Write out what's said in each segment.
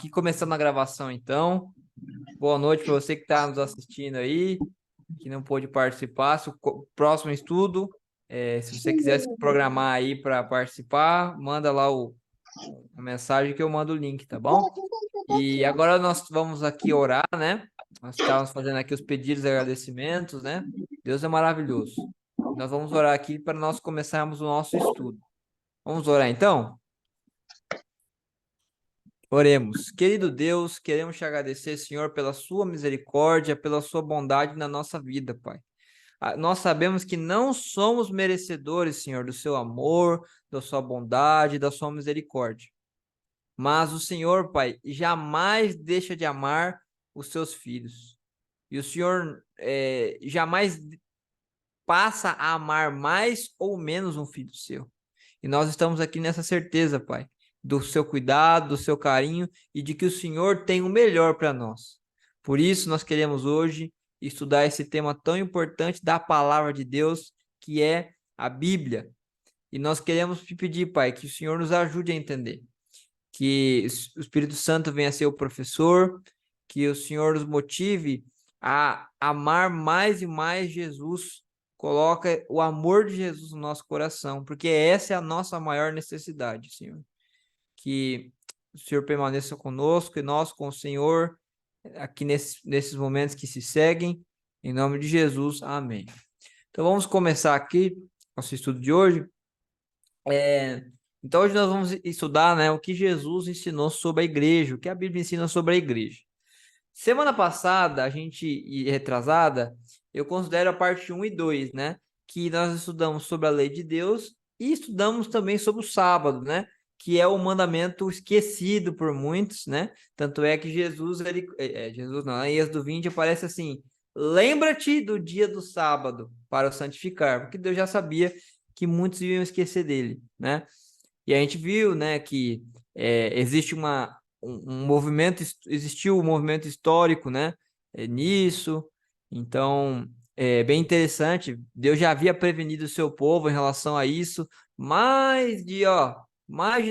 aqui começando a gravação, então. Boa noite para você que está nos assistindo aí, que não pôde participar. Se o próximo estudo, se você quiser se programar aí para participar, manda lá a mensagem que eu mando o link, tá bom? E agora nós vamos aqui orar, né? Nós estávamos fazendo aqui os pedidos e agradecimentos, né? Deus é maravilhoso. Nós vamos orar aqui para nós começarmos o nosso estudo. Vamos orar então? Oremos. Querido Deus, queremos te agradecer, Senhor, pela sua misericórdia, pela sua bondade na nossa vida, Pai. Nós sabemos que não somos merecedores, Senhor, do seu amor, da sua bondade, da sua misericórdia. Mas o Senhor, Pai, jamais deixa de amar os seus filhos. E o Senhor jamais passa a amar mais ou menos um filho seu. E nós estamos aqui nessa certeza, Pai, do seu cuidado, do seu carinho e de que o Senhor tem o melhor para nós. Por isso, nós queremos hoje estudar esse tema tão importante da palavra de Deus, que é a Bíblia. E nós queremos te pedir, Pai, que o Senhor nos ajude a entender, que o Espírito Santo venha ser o professor, que o Senhor nos motive a amar mais e mais Jesus. Coloca o amor de Jesus no nosso coração, porque essa é a nossa maior necessidade, Senhor. Que o Senhor permaneça conosco e nós com o Senhor aqui nesses momentos que se seguem. Em nome de Jesus, amém. Então vamos começar aqui nosso estudo de hoje. Então hoje nós vamos estudar, né, o que Jesus ensinou sobre a igreja, o que a Bíblia ensina sobre a igreja. Semana passada, e retrasada, eu considero a parte 1 e 2, né? Que nós estudamos sobre a lei de Deus e estudamos também sobre o sábado, né? Que é o mandamento esquecido por muitos, né? Tanto é que Jesus não, em Êxodo 20 aparece assim: lembra-te do dia do sábado para o santificar, porque Deus já sabia que muitos iam esquecer dele, né? E a gente viu, né, que existe existiu um movimento histórico, né, nisso. Então, é bem interessante. Deus já havia prevenido o seu povo em relação a isso, mais de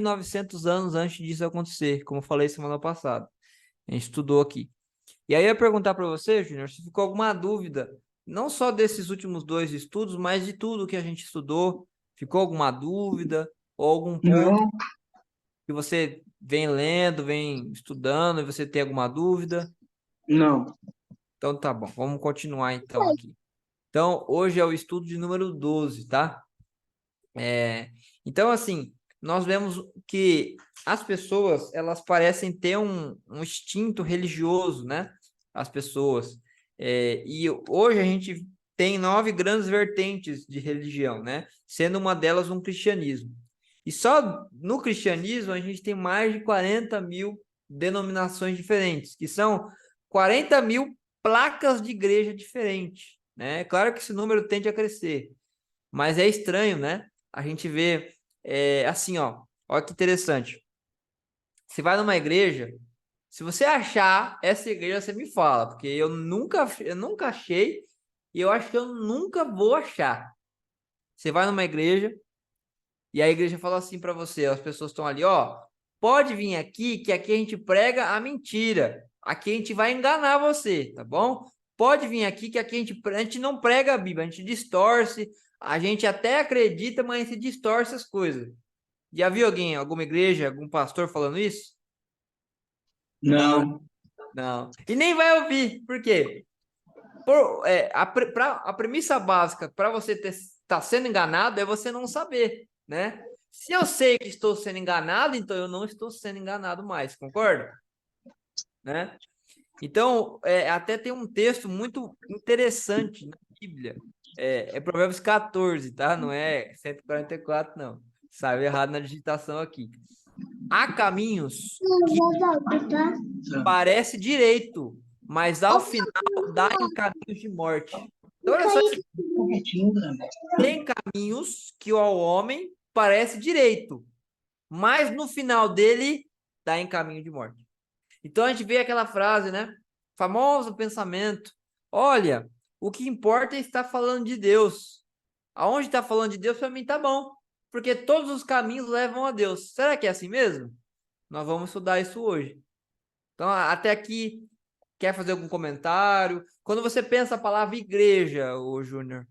900 anos antes disso acontecer, como eu falei semana passada. A gente estudou aqui. E aí eu ia perguntar para você, Júnior, se ficou alguma dúvida, não só desses últimos dois estudos, mas de tudo que a gente estudou. Ficou alguma dúvida ou algum ponto Não, que você vem lendo, vem estudando e você tem alguma dúvida? não. Então tá bom, vamos continuar então aqui. Então, hoje é o estudo de número 12, tá? Então, assim, nós vemos que as pessoas, elas parecem ter um instinto religioso, né? As pessoas. E hoje a gente tem 9 grandes vertentes de religião, né? Sendo uma delas um cristianismo. E só no cristianismo a gente tem mais de 40 mil denominações diferentes, que são 40 mil placas de igreja diferentes, né? Claro que esse número tende a crescer, mas é estranho, né? A gente vê assim, ó. Olha que interessante. Você vai numa igreja, se você achar essa igreja, você me fala, porque eu nunca achei e eu acho que eu nunca vou achar. Você vai numa igreja e a igreja fala assim para você, as pessoas estão ali, ó, pode vir aqui que aqui a gente prega a mentira. Aqui a gente vai enganar você, tá bom? Pode vir aqui que aqui a gente não prega a Bíblia, a gente distorce, a gente até acredita, mas a gente distorce as coisas. Já viu alguma igreja, algum pastor falando isso? Não, Não. não. E nem vai ouvir. Por quê? A premissa básica para você estar sendo enganado é você não saber, né? Se eu sei que estou sendo enganado, então eu não estou sendo enganado mais, concorda? Né? Então, até tem um texto muito interessante na Bíblia. É Provérbios 14, tá? Não é 144, não. Saiu errado na digitação aqui. Há caminhos que parece direito, mas ao final dá em caminhos de morte. Então, olha só, tem caminhos que ao homem parece direito, mas no final dele dá em caminho de morte. Então a gente vê aquela frase, né? Famoso pensamento. Olha, o que importa é estar falando de Deus. Aonde está falando de Deus, para mim tá bom. Porque todos os caminhos levam a Deus. Será que é assim mesmo? Nós vamos estudar isso hoje. Então, até aqui, quer fazer algum comentário? Quando você pensa a palavra igreja, ô Júnior,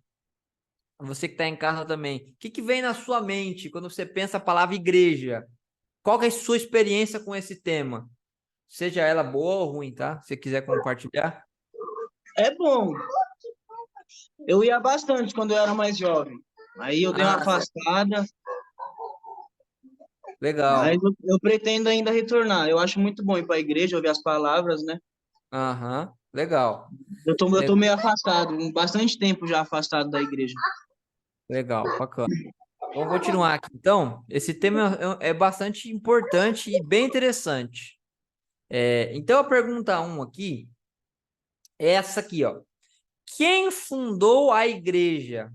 você que está em casa também, o que que vem na sua mente quando você pensa a palavra igreja? Qual que é a sua experiência com esse tema? Seja ela boa ou ruim, tá? Se você quiser compartilhar. É bom. Eu ia bastante quando eu era mais jovem. Aí eu dei uma Ah, afastada, mas legal. eu pretendo ainda retornar. Eu acho muito bom ir para a igreja, ouvir as palavras, né? Aham, legal. Eu tô meio afastado, bastante tempo já afastado da igreja. Legal, bacana. Vamos continuar aqui. Então, esse tema é bastante importante e bem interessante. Então, a pergunta um aqui é essa aqui, ó. Quem fundou a igreja?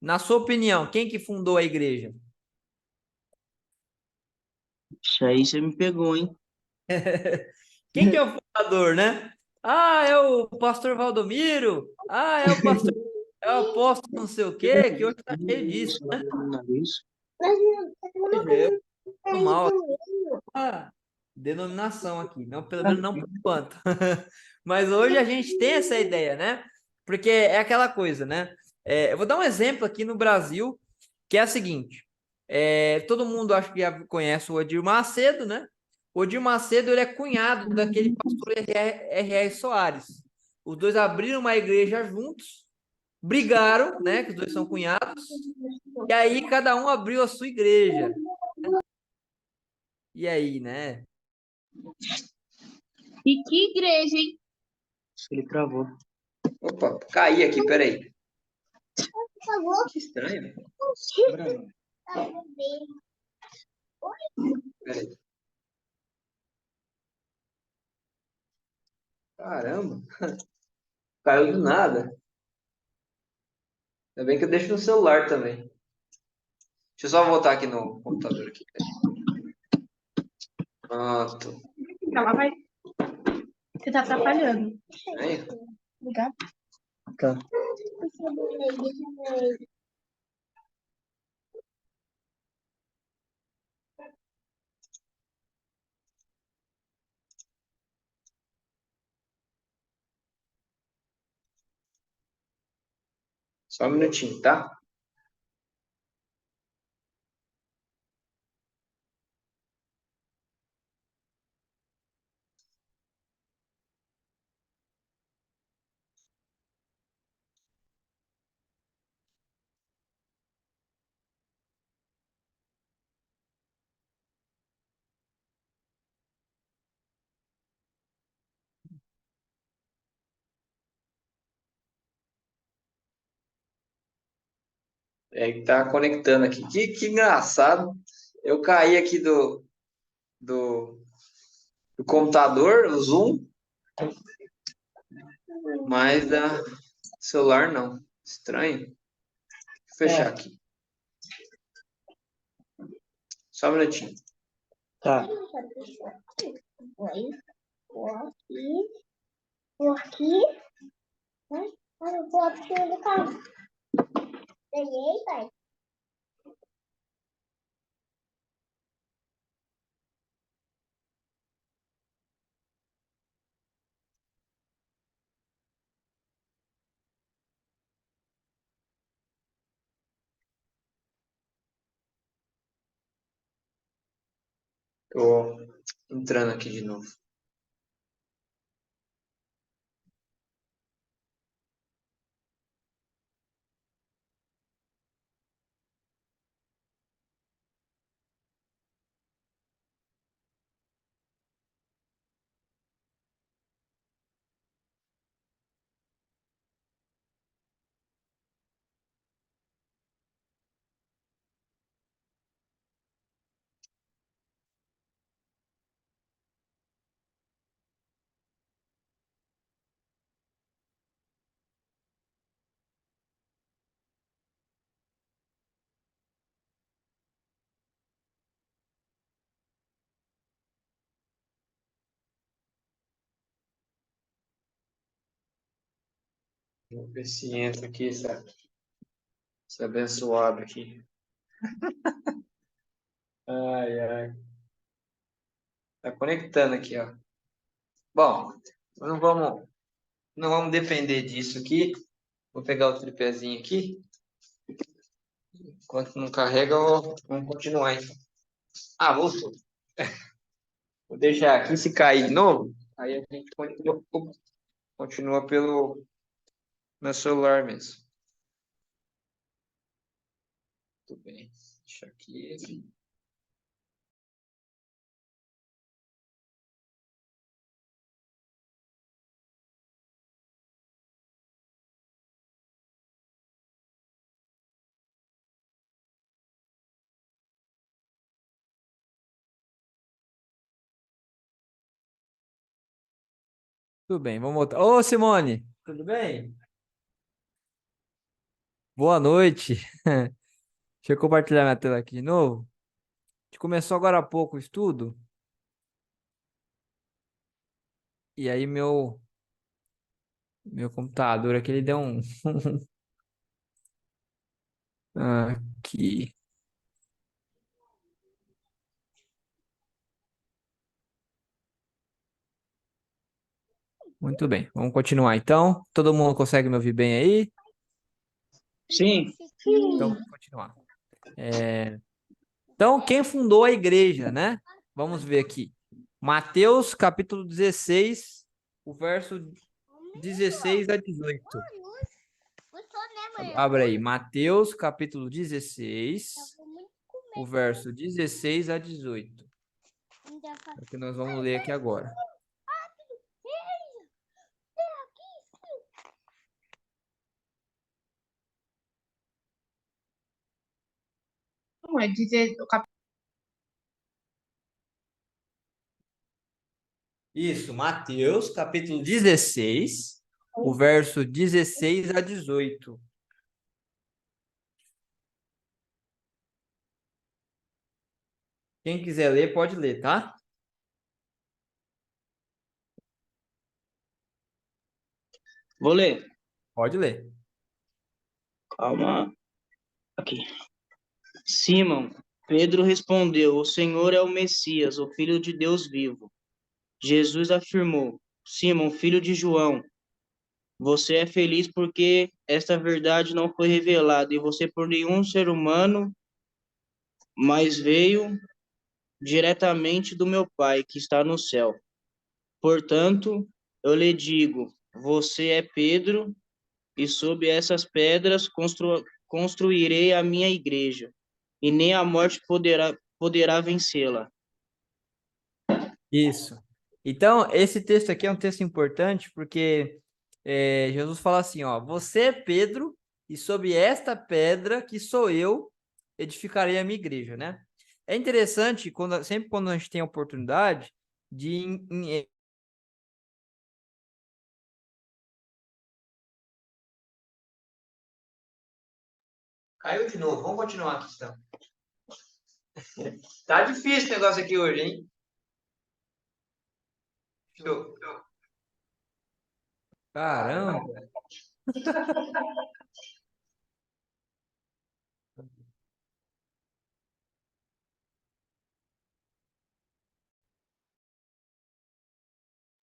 Na sua opinião, quem que fundou a igreja? Isso aí você me pegou, hein? Quem que é o fundador, né? Ah, é o pastor Valdomiro. Ah, é o pastor, é o apóstolo não sei o quê, que hoje tá cheio disso, né? Eu tô mal a denominação aqui, não, pelo menos não por enquanto. Mas hoje a gente tem essa ideia, né? Porque é aquela coisa, né? Eu vou dar um exemplo aqui no Brasil, que é a seguinte: todo mundo acho que já conhece o Odir Macedo, né? O Odir Macedo ele é cunhado daquele pastor R.R. Soares. Os dois abriram uma igreja juntos, brigaram, né? Que os dois são cunhados, e aí cada um abriu a sua igreja. E aí, né? E que igreja, hein? Ele travou. Opa, caí aqui, peraí. Que estranho. Branco. Peraí. Caramba, caiu do nada. Ainda bem que eu deixo no celular também. Deixa eu só voltar aqui no computador aqui. Pronto. Ela vai. Você tá atrapalhando. Aí, Obrigada. Tá. só um minutinho, tá? É que tá conectando aqui. Que engraçado. Eu caí aqui do, do computador, o Zoom, mas da celular não. Estranho. Vou fechar É, aqui. Só um minutinho. tá. Vou aqui, né? Eu vou aqui do carro. Peguei, pai. Tô entrando aqui de novo. Vou ver se entra aqui, esse abençoado aqui. Ai, ai. Tá conectando aqui, ó. Bom, não vamos depender disso aqui. Vou pegar o tripézinho aqui. Enquanto não carrega, vamos continuar então. Ah, voltou. Vou deixar aqui, se cair de novo, aí a gente continua pelo meu celular mesmo. Tudo bem. Deixa aqui. Tudo bem, vamos voltar. Ô, Simone, tudo bem? Boa noite. Deixa eu compartilhar minha tela aqui de novo. A gente começou agora há pouco o estudo. E aí meu computador aqui, ele deu um... Aqui. Muito bem, vamos continuar então. Todo mundo consegue me ouvir bem aí? Sim. Então, vamos continuar. Então, quem fundou a igreja, né? Vamos ver aqui. Mateus, capítulo 16, o verso 16 a 18. Abre aí, Mateus, capítulo 16, o verso 16 a 18. É o que nós vamos ler aqui agora. Não, é dizer o Isso, Mateus, capítulo 16, o verso 16 a 18. Quem quiser ler, pode ler, tá? Vou ler. Pode ler. Calma. Aqui. Simão, Pedro respondeu: O Senhor é o Messias, o Filho de Deus vivo. Jesus afirmou: Simão, filho de João, você é feliz porque esta verdade não foi revelada e você por nenhum ser humano, mas veio diretamente do meu Pai que está no céu. Portanto, eu lhe digo: você é Pedro, e sob essas pedras construirei a minha igreja, e nem a morte poderá vencê-la. Isso. Então, esse texto aqui é um texto importante porque Jesus fala assim, ó, você é Pedro e sobre esta pedra que sou eu edificarei a minha igreja, né? É interessante sempre quando a gente tem a oportunidade de Caiu de novo, vamos continuar aqui então. Tá difícil o negócio aqui hoje, hein? Show. Caramba.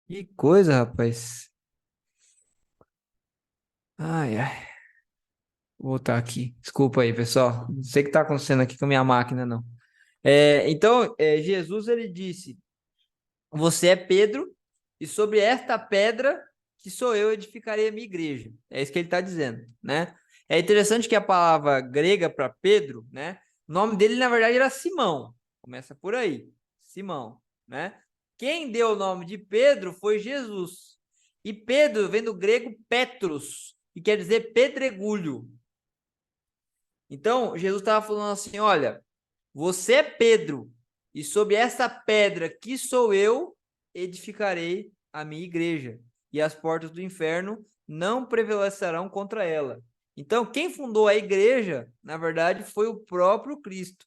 Que coisa, rapaz. Ai, ai. Vou voltar aqui. Desculpa aí, pessoal. Não sei o que está acontecendo aqui com a minha máquina, não. Então, Jesus, ele disse, você é Pedro, e sobre esta pedra que sou eu edificarei a minha igreja. É isso que ele está dizendo, né? É interessante que a palavra grega para Pedro, né? O nome dele, na verdade, era Simão. Começa por aí. Simão, né? Quem deu o nome de Pedro foi Jesus. E Pedro vem do grego Petros, que quer dizer pedregulho. Então, Jesus estava falando assim: olha, você é Pedro, e sobre essa pedra que sou eu, edificarei a minha igreja, e as portas do inferno não prevalecerão contra ela. Então, quem fundou a igreja, na verdade, foi o próprio Cristo.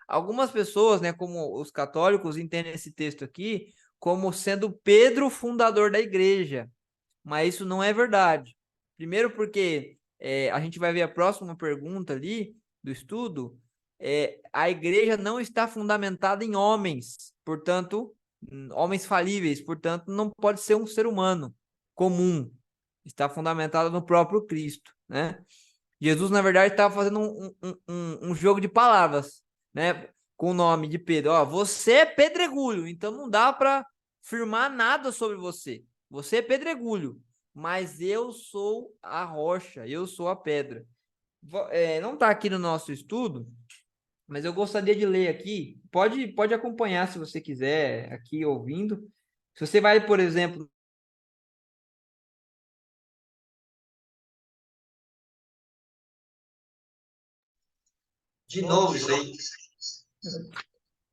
Algumas pessoas, né, como os católicos, entendem esse texto aqui como sendo Pedro o fundador da igreja, mas isso não é verdade. Primeiro porque a gente vai ver a próxima pergunta ali do estudo, a igreja não está fundamentada em homens, portanto, homens falíveis, portanto, não pode ser um ser humano comum. Está fundamentado no próprio Cristo, né? Jesus, na verdade, estava fazendo um jogo de palavras, né? Com o nome de Pedro. Ó, você é pedregulho, então não dá para afirmar nada sobre você. Você é pedregulho, mas eu sou a rocha, eu sou a pedra. Não está aqui no nosso estudo, mas eu gostaria de ler aqui. Pode acompanhar se você quiser, aqui ouvindo. Se você vai, por exemplo, De novo isso aí.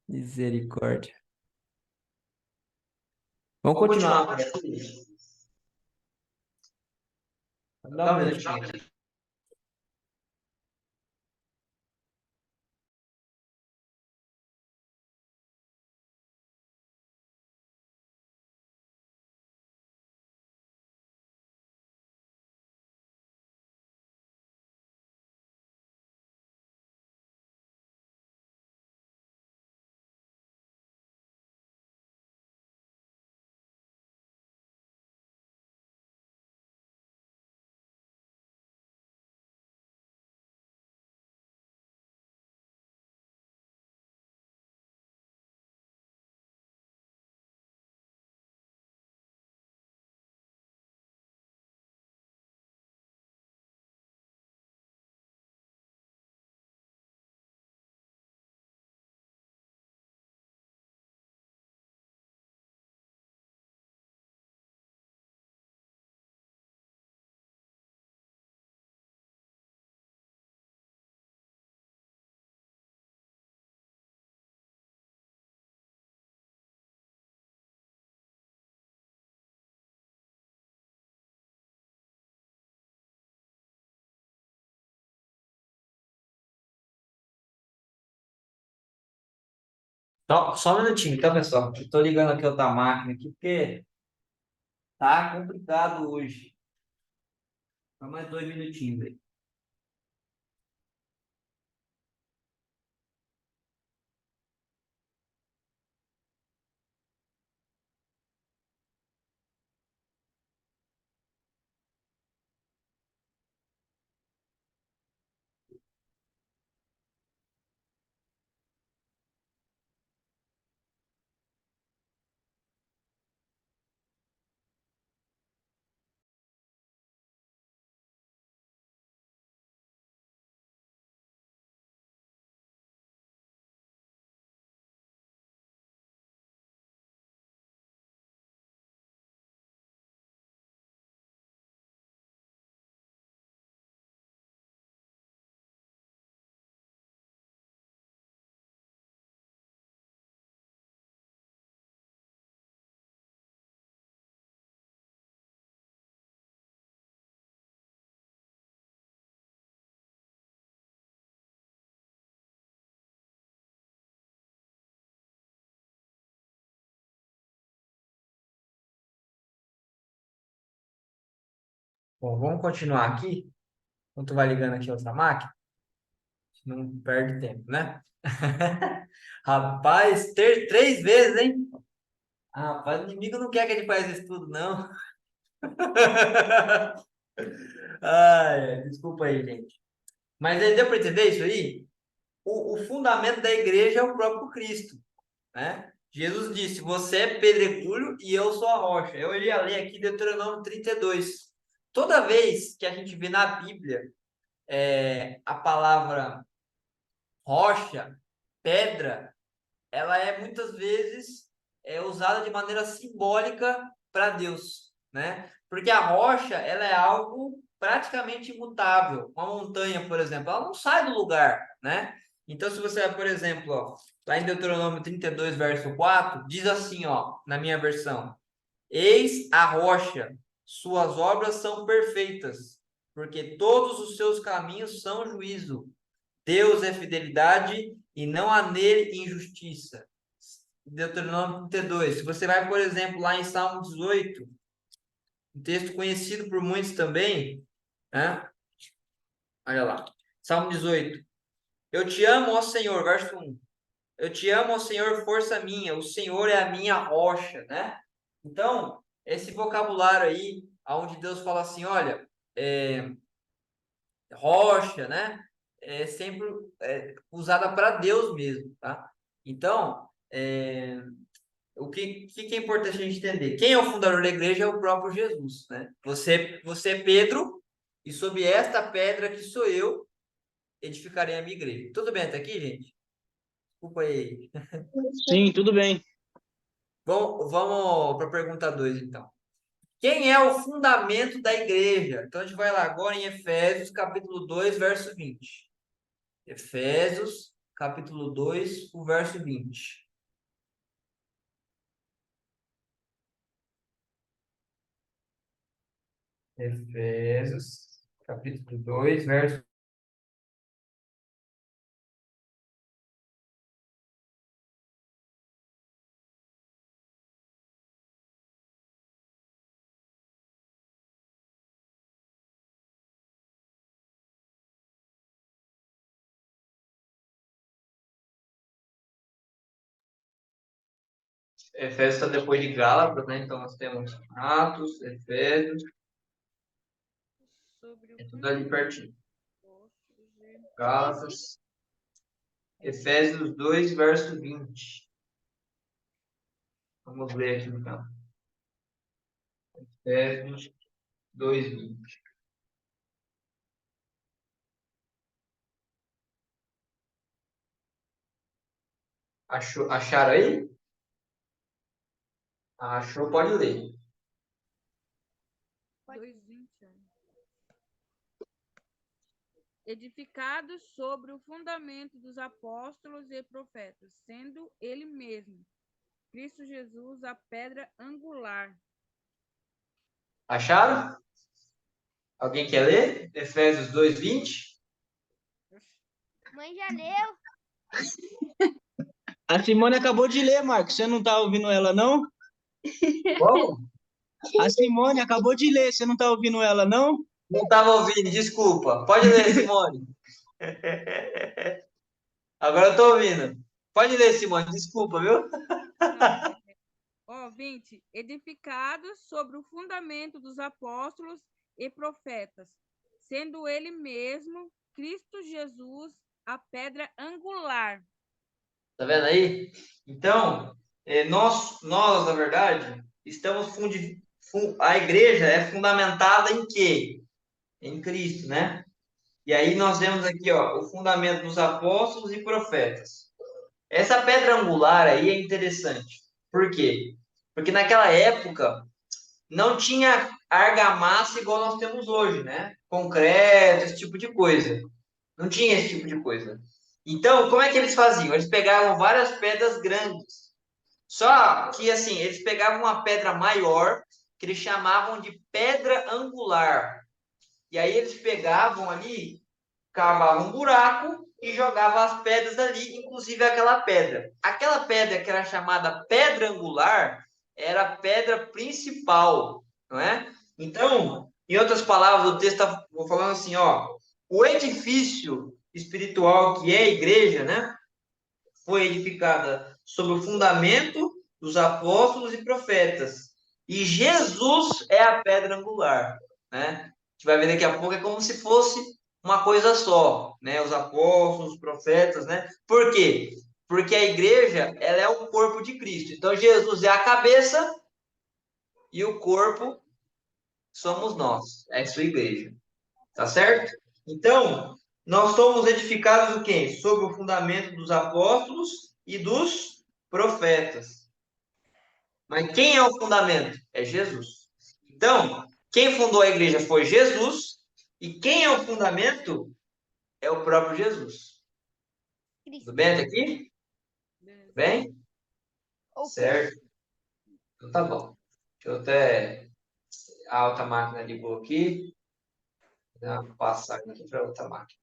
misericórdia. Vamos Vamos continuar. continuar. Dá um minutinho aqui. Só um minutinho, tá, pessoal? Eu tô ligando aqui outra máquina aqui, porque tá complicado hoje. Só mais 2 minutinhos aí. Bom, vamos continuar aqui. Enquanto vai ligando aqui outra máquina, não perde tempo, né? Rapaz, 3 vezes, hein? Ah, rapaz, o inimigo não quer que a gente faça isso tudo, não. Ai, desculpa aí, gente. Mas aí deu para entender isso aí? O fundamento da igreja é o próprio Cristo, né? Jesus disse: Você é pedregulho e eu sou a rocha. Eu ia ler aqui Deuteronômio 32. Toda vez que a gente vê na Bíblia a palavra rocha, pedra, ela é muitas vezes usada de maneira simbólica para Deus, né? Porque a rocha, ela é algo praticamente imutável. Uma montanha, por exemplo, ela não sai do lugar, né? Então, se você, por exemplo, ó, lá em Deuteronômio 32, verso 4, diz assim, ó, na minha versão: Eis a rocha, suas obras são perfeitas, porque todos os seus caminhos são juízo. Deus é fidelidade e não há nele injustiça. Deuteronômio 32. Se você vai, por exemplo, lá em Salmo 18, um texto conhecido por muitos também, né? Olha lá. Salmo 18. Eu te amo, ó Senhor, verso 1. Eu te amo, ó Senhor, força minha. O Senhor é a minha rocha, né? Então, esse vocabulário aí, onde Deus fala assim, olha, rocha, né? É sempre usada para Deus mesmo, tá? Então, o que é importante a gente entender? Quem é o fundador da igreja é o próprio Jesus, né? Você é Pedro, e sob esta pedra que sou eu, edificarei a minha igreja. Tudo bem até aqui, gente? Desculpa aí. Sim, tudo bem. Vamos para a pergunta 2, então. Quem é o fundamento da igreja? Então a gente vai lá agora em Efésios, capítulo 2, verso 20. Efésios, capítulo 2, o verso 20. Efésios, capítulo 2, verso. Efésios está depois de Gálatas, né? Então nós temos Atos, Efésios, Sobre o é tudo ali fundamento pertinho. dos apóstolos e Gálatas, Efésios 2, verso 20. Vamos ler aqui então. Efésios 2, 20. Acharam aí? Achou, pode ler. 2:20. Edificados sobre o fundamento dos apóstolos e profetas, sendo ele mesmo, Cristo Jesus, a pedra angular. Acharam? Alguém quer ler? Efésios 2, 20? Mãe já leu? A Simone acabou de ler, Marcos. Você não tá ouvindo ela, não? Como? A Simone acabou de ler. Você não tá ouvindo ela, não? Não estava ouvindo, desculpa. Pode ler, Simone. Agora eu estou ouvindo. Pode ler, Simone, desculpa, viu? Não, 20. Edificados sobre o fundamento dos apóstolos e profetas, sendo ele mesmo, Cristo Jesus, a pedra angular. Tá vendo aí? Então, nós, na verdade, a igreja é fundamentada em quê? Em Cristo, né? E aí nós vemos aqui, ó, o fundamento dos apóstolos e profetas. Essa pedra angular aí é interessante. Por quê? Porque naquela época não tinha argamassa igual nós temos hoje, né? Concreto, esse tipo de coisa. Não tinha esse tipo de coisa. Então, como é que eles faziam? Eles pegavam várias pedras grandes. Só que, assim, eles pegavam uma pedra maior, que eles chamavam de pedra angular. E aí eles pegavam ali, cavavam um buraco e jogavam as pedras ali, inclusive aquela pedra. Aquela pedra que era chamada pedra angular era a pedra principal, não é? Então, em outras palavras, o texto está falando assim, ó, o edifício espiritual que é a igreja, né, foi edificada sobre o fundamento dos apóstolos e profetas. E Jesus é a pedra angular, né? A gente vai ver daqui a pouco, é como se fosse uma coisa só, né? Os apóstolos, os profetas, né? Por quê? Porque a igreja, ela é o corpo de Cristo. Então, Jesus é a cabeça e o corpo somos nós. É a sua igreja. Tá certo? Então, nós somos edificados o quê? Sobre o fundamento dos apóstolos e dos profetas. Mas quem é o fundamento? É Jesus. Então, quem fundou a igreja foi Jesus, e quem é o fundamento é o próprio Jesus. Tudo bem até aqui? Tudo bem? Certo. Então tá bom. Deixa eu até. A outra máquina ligou aqui. Vou dar uma passagem aqui para outra máquina.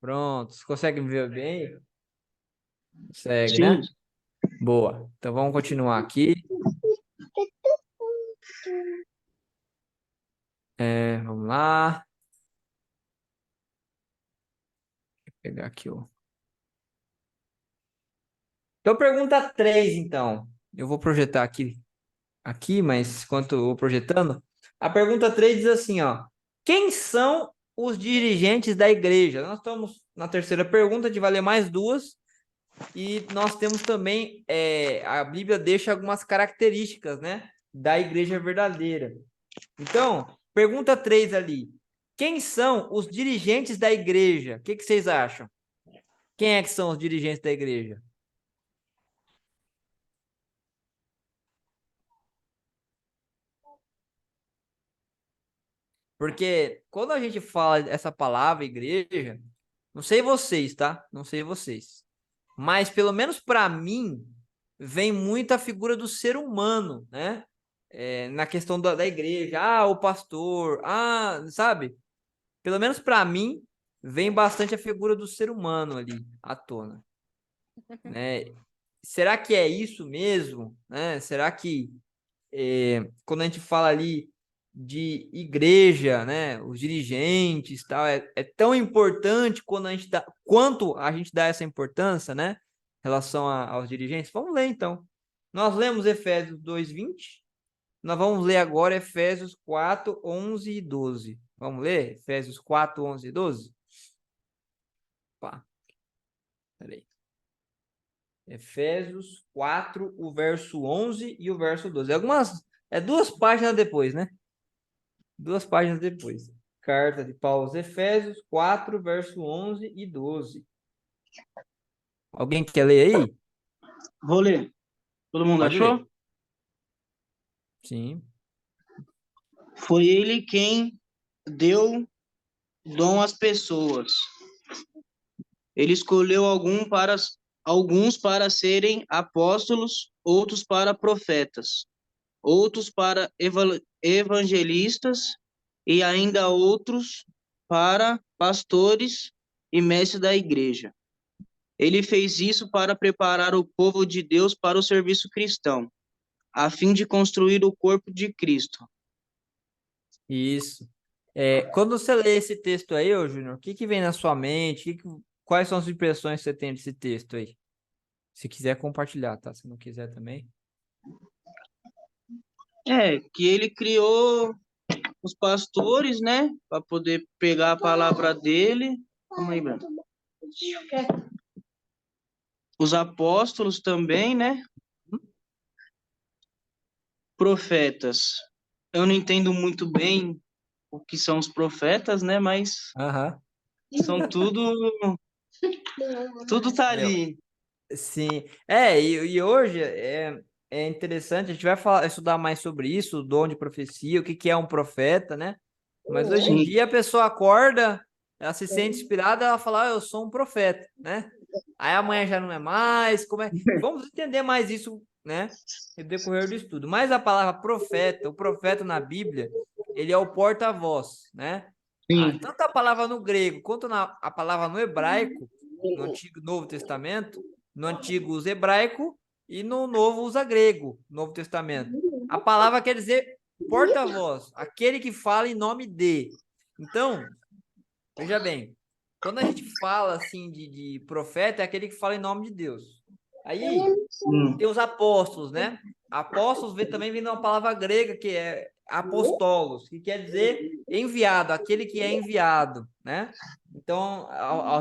Pronto. Você consegue me ver bem? Consegue, Sim. né? Boa. Então vamos continuar aqui. Vamos lá. Vou pegar aqui, ó. Então, pergunta 3, então. Eu vou projetar aqui, mas enquanto eu vou projetando, a pergunta 3 diz assim, ó. Quem são os dirigentes da igreja? Nós estamos na terceira pergunta, a gente vai ler mais duas. E nós temos também, a Bíblia deixa algumas características, né, da igreja verdadeira. Então, pergunta 3 ali. Quem são os dirigentes da igreja? O que vocês acham? Quem é que são os dirigentes da igreja? Porque quando a gente fala essa palavra igreja, não sei vocês, tá? Não sei vocês. Mas pelo menos para mim, vem muito a figura do ser humano, né? Na questão da igreja, o pastor, sabe? Pelo menos para mim, vem bastante a figura do ser humano ali à tona, né? Será que é isso mesmo, né? Será que quando a gente fala ali de igreja, né, os dirigentes, tal, é tão importante quanto a gente dá essa importância, né, em relação aos dirigentes? Vamos ler então. Nós lemos Efésios 2:20. Nós vamos ler agora Efésios 4:11 e 12. Vamos ler Efésios 4:11 e 12? Pá, peraí. Efésios 4, o verso 11 e o verso 12. Duas páginas depois, né? Duas páginas depois. Carta de Paulo aos Efésios 4, verso 11 e 12. Alguém quer ler aí? Vou ler. Todo mundo Pode achou? ler. Sim. Foi ele quem deu dom às pessoas. Ele escolheu alguns para serem apóstolos, outros para profetas, outros para evangelistas e ainda outros para pastores e mestres da igreja. Ele fez isso para preparar o povo de Deus para o serviço cristão, a fim de construir o corpo de Cristo. Isso. Quando você lê esse texto aí, ô Júnior, o que vem na sua mente? Quais são as impressões que você tem desse texto aí? Se quiser compartilhar, tá? Se não quiser também. Que ele criou os pastores, né, para poder pegar a palavra dele. Calma aí, Bruno. Os apóstolos também, né? Profetas. Eu não entendo muito bem o que são os profetas, né? Mas Aham. são tudo tá ali. Sim. E hoje é interessante, a gente vai estudar mais sobre isso, o dom de profecia, o que é um profeta, né? Mas hoje em Sim, dia a pessoa acorda, ela se sente inspirada, ela fala, eu sou um profeta, né? Aí amanhã já não é mais, Vamos entender mais isso, né? No decorrer do estudo. Mas a palavra profeta, o profeta na Bíblia, ele é o porta-voz, né? sim, Tanto a palavra no grego quanto a palavra no hebraico, no Antigo e Novo Testamento, no Antigo usa hebraico e no Novo usa grego, Novo Testamento. A palavra quer dizer porta-voz, aquele que fala em nome de. Então, veja bem, quando a gente fala assim de profeta, é aquele que fala em nome de Deus. Aí sim, tem os apóstolos, né? Apóstolos também vem de uma palavra grega que é apostolos, que quer dizer enviado, aquele que é enviado, né? Então,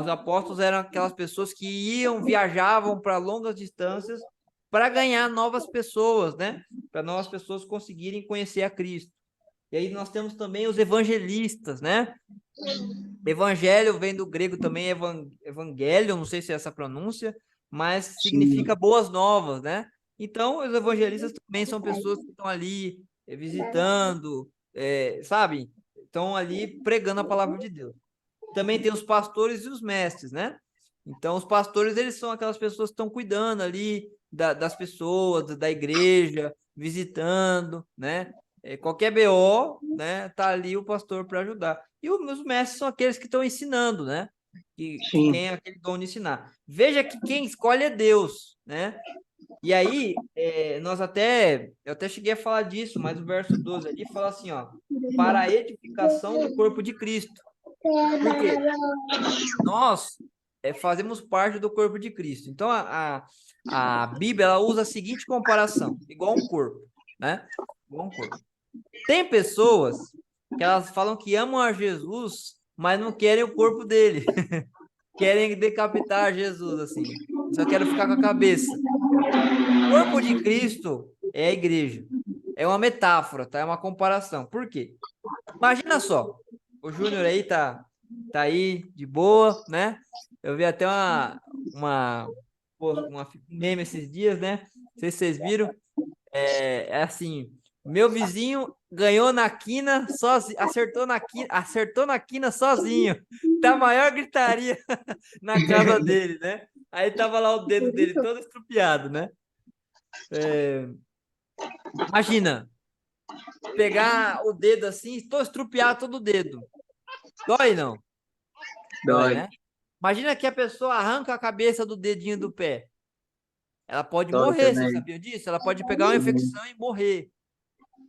os apóstolos eram aquelas pessoas que viajavam para longas distâncias para ganhar novas pessoas, né? Para novas pessoas conseguirem conhecer a Cristo. E aí nós temos também os evangelistas, né? Evangelho vem do grego também, evangelho, não sei se é essa pronúncia, mas sim, significa boas novas, né? Então, os evangelistas também são pessoas que estão ali visitando, sabe? Estão ali pregando a palavra de Deus. Também tem os pastores e os mestres, né? Então, os pastores, eles são aquelas pessoas que estão cuidando ali das pessoas, da igreja, visitando, né? Qualquer BO, né? Tá ali o pastor para ajudar. E os mestres são aqueles que estão ensinando, né? Que sim, tem aquele dom de ensinar. Veja que quem escolhe é Deus, né? E aí, eu até cheguei a falar disso, mas o verso 12 ali fala assim, ó, para a edificação do corpo de Cristo. Por quê? Nós fazemos parte do corpo de Cristo. Então, a Bíblia, ela usa a seguinte comparação, igual um corpo, né? Igual um corpo. Tem pessoas que elas falam que amam a Jesus, mas não querem o corpo dele. Querem decapitar Jesus, assim. Só querem ficar com a cabeça. O corpo de Cristo é a igreja. É uma metáfora, tá? É uma comparação. Por quê? Imagina só. O Júnior aí tá aí de boa, né? Eu vi até uma meme esses dias, né? Não sei se vocês viram. É assim, meu vizinho ganhou na quina sozinho, acertou na quina sozinho. Tá a maior gritaria na casa dele, né? Aí tava lá o dedo dele todo estrupiado, né? Imagina, pegar o dedo assim, todo estrupiado todo o dedo. Dói não? Dói, né? Imagina que a pessoa arranca a cabeça do dedinho do pé. Ela pode Dói morrer, você também. sabia disso? Ela pode pegar uma infecção e morrer,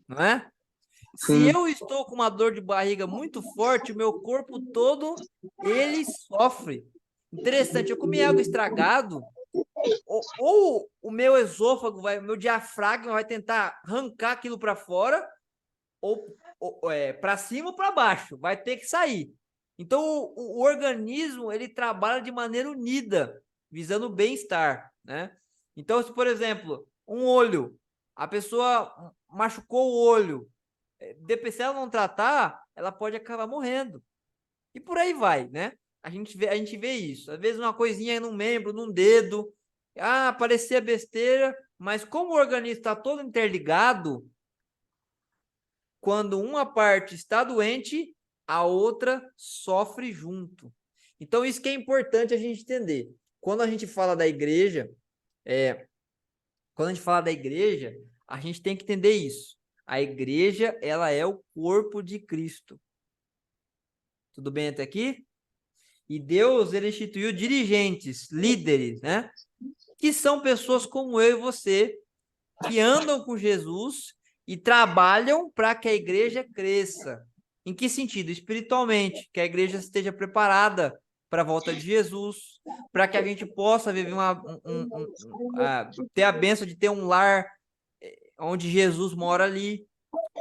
não é? Se Sim. eu estou com uma dor de barriga muito forte, o meu corpo todo, ele sofre. Interessante, eu comi algo estragado, ou o meu esôfago, o meu diafragma vai tentar arrancar aquilo para fora, ou para cima ou para baixo, vai ter que sair. Então, o organismo, ele trabalha de maneira unida, visando o bem-estar, né? Então, se, por exemplo, um olho, a pessoa machucou o olho, se ela não tratar, ela pode acabar morrendo. E por aí vai, né? A gente vê isso. Às vezes uma coisinha num membro, num dedo, parecia besteira, mas como o organismo está todo interligado, quando uma parte está doente, a outra sofre junto. Então, isso que é importante a gente entender. Quando a gente fala da igreja, a gente tem que entender isso. A igreja, ela é o corpo de Cristo. Tudo bem até aqui? E Deus, ele instituiu dirigentes, líderes, né? Que são pessoas como eu e você, que andam com Jesus e trabalham para que a igreja cresça. Em que sentido? Espiritualmente, que a igreja esteja preparada para a volta de Jesus, para que a gente possa viver ter a bênção de ter um lar onde Jesus mora ali,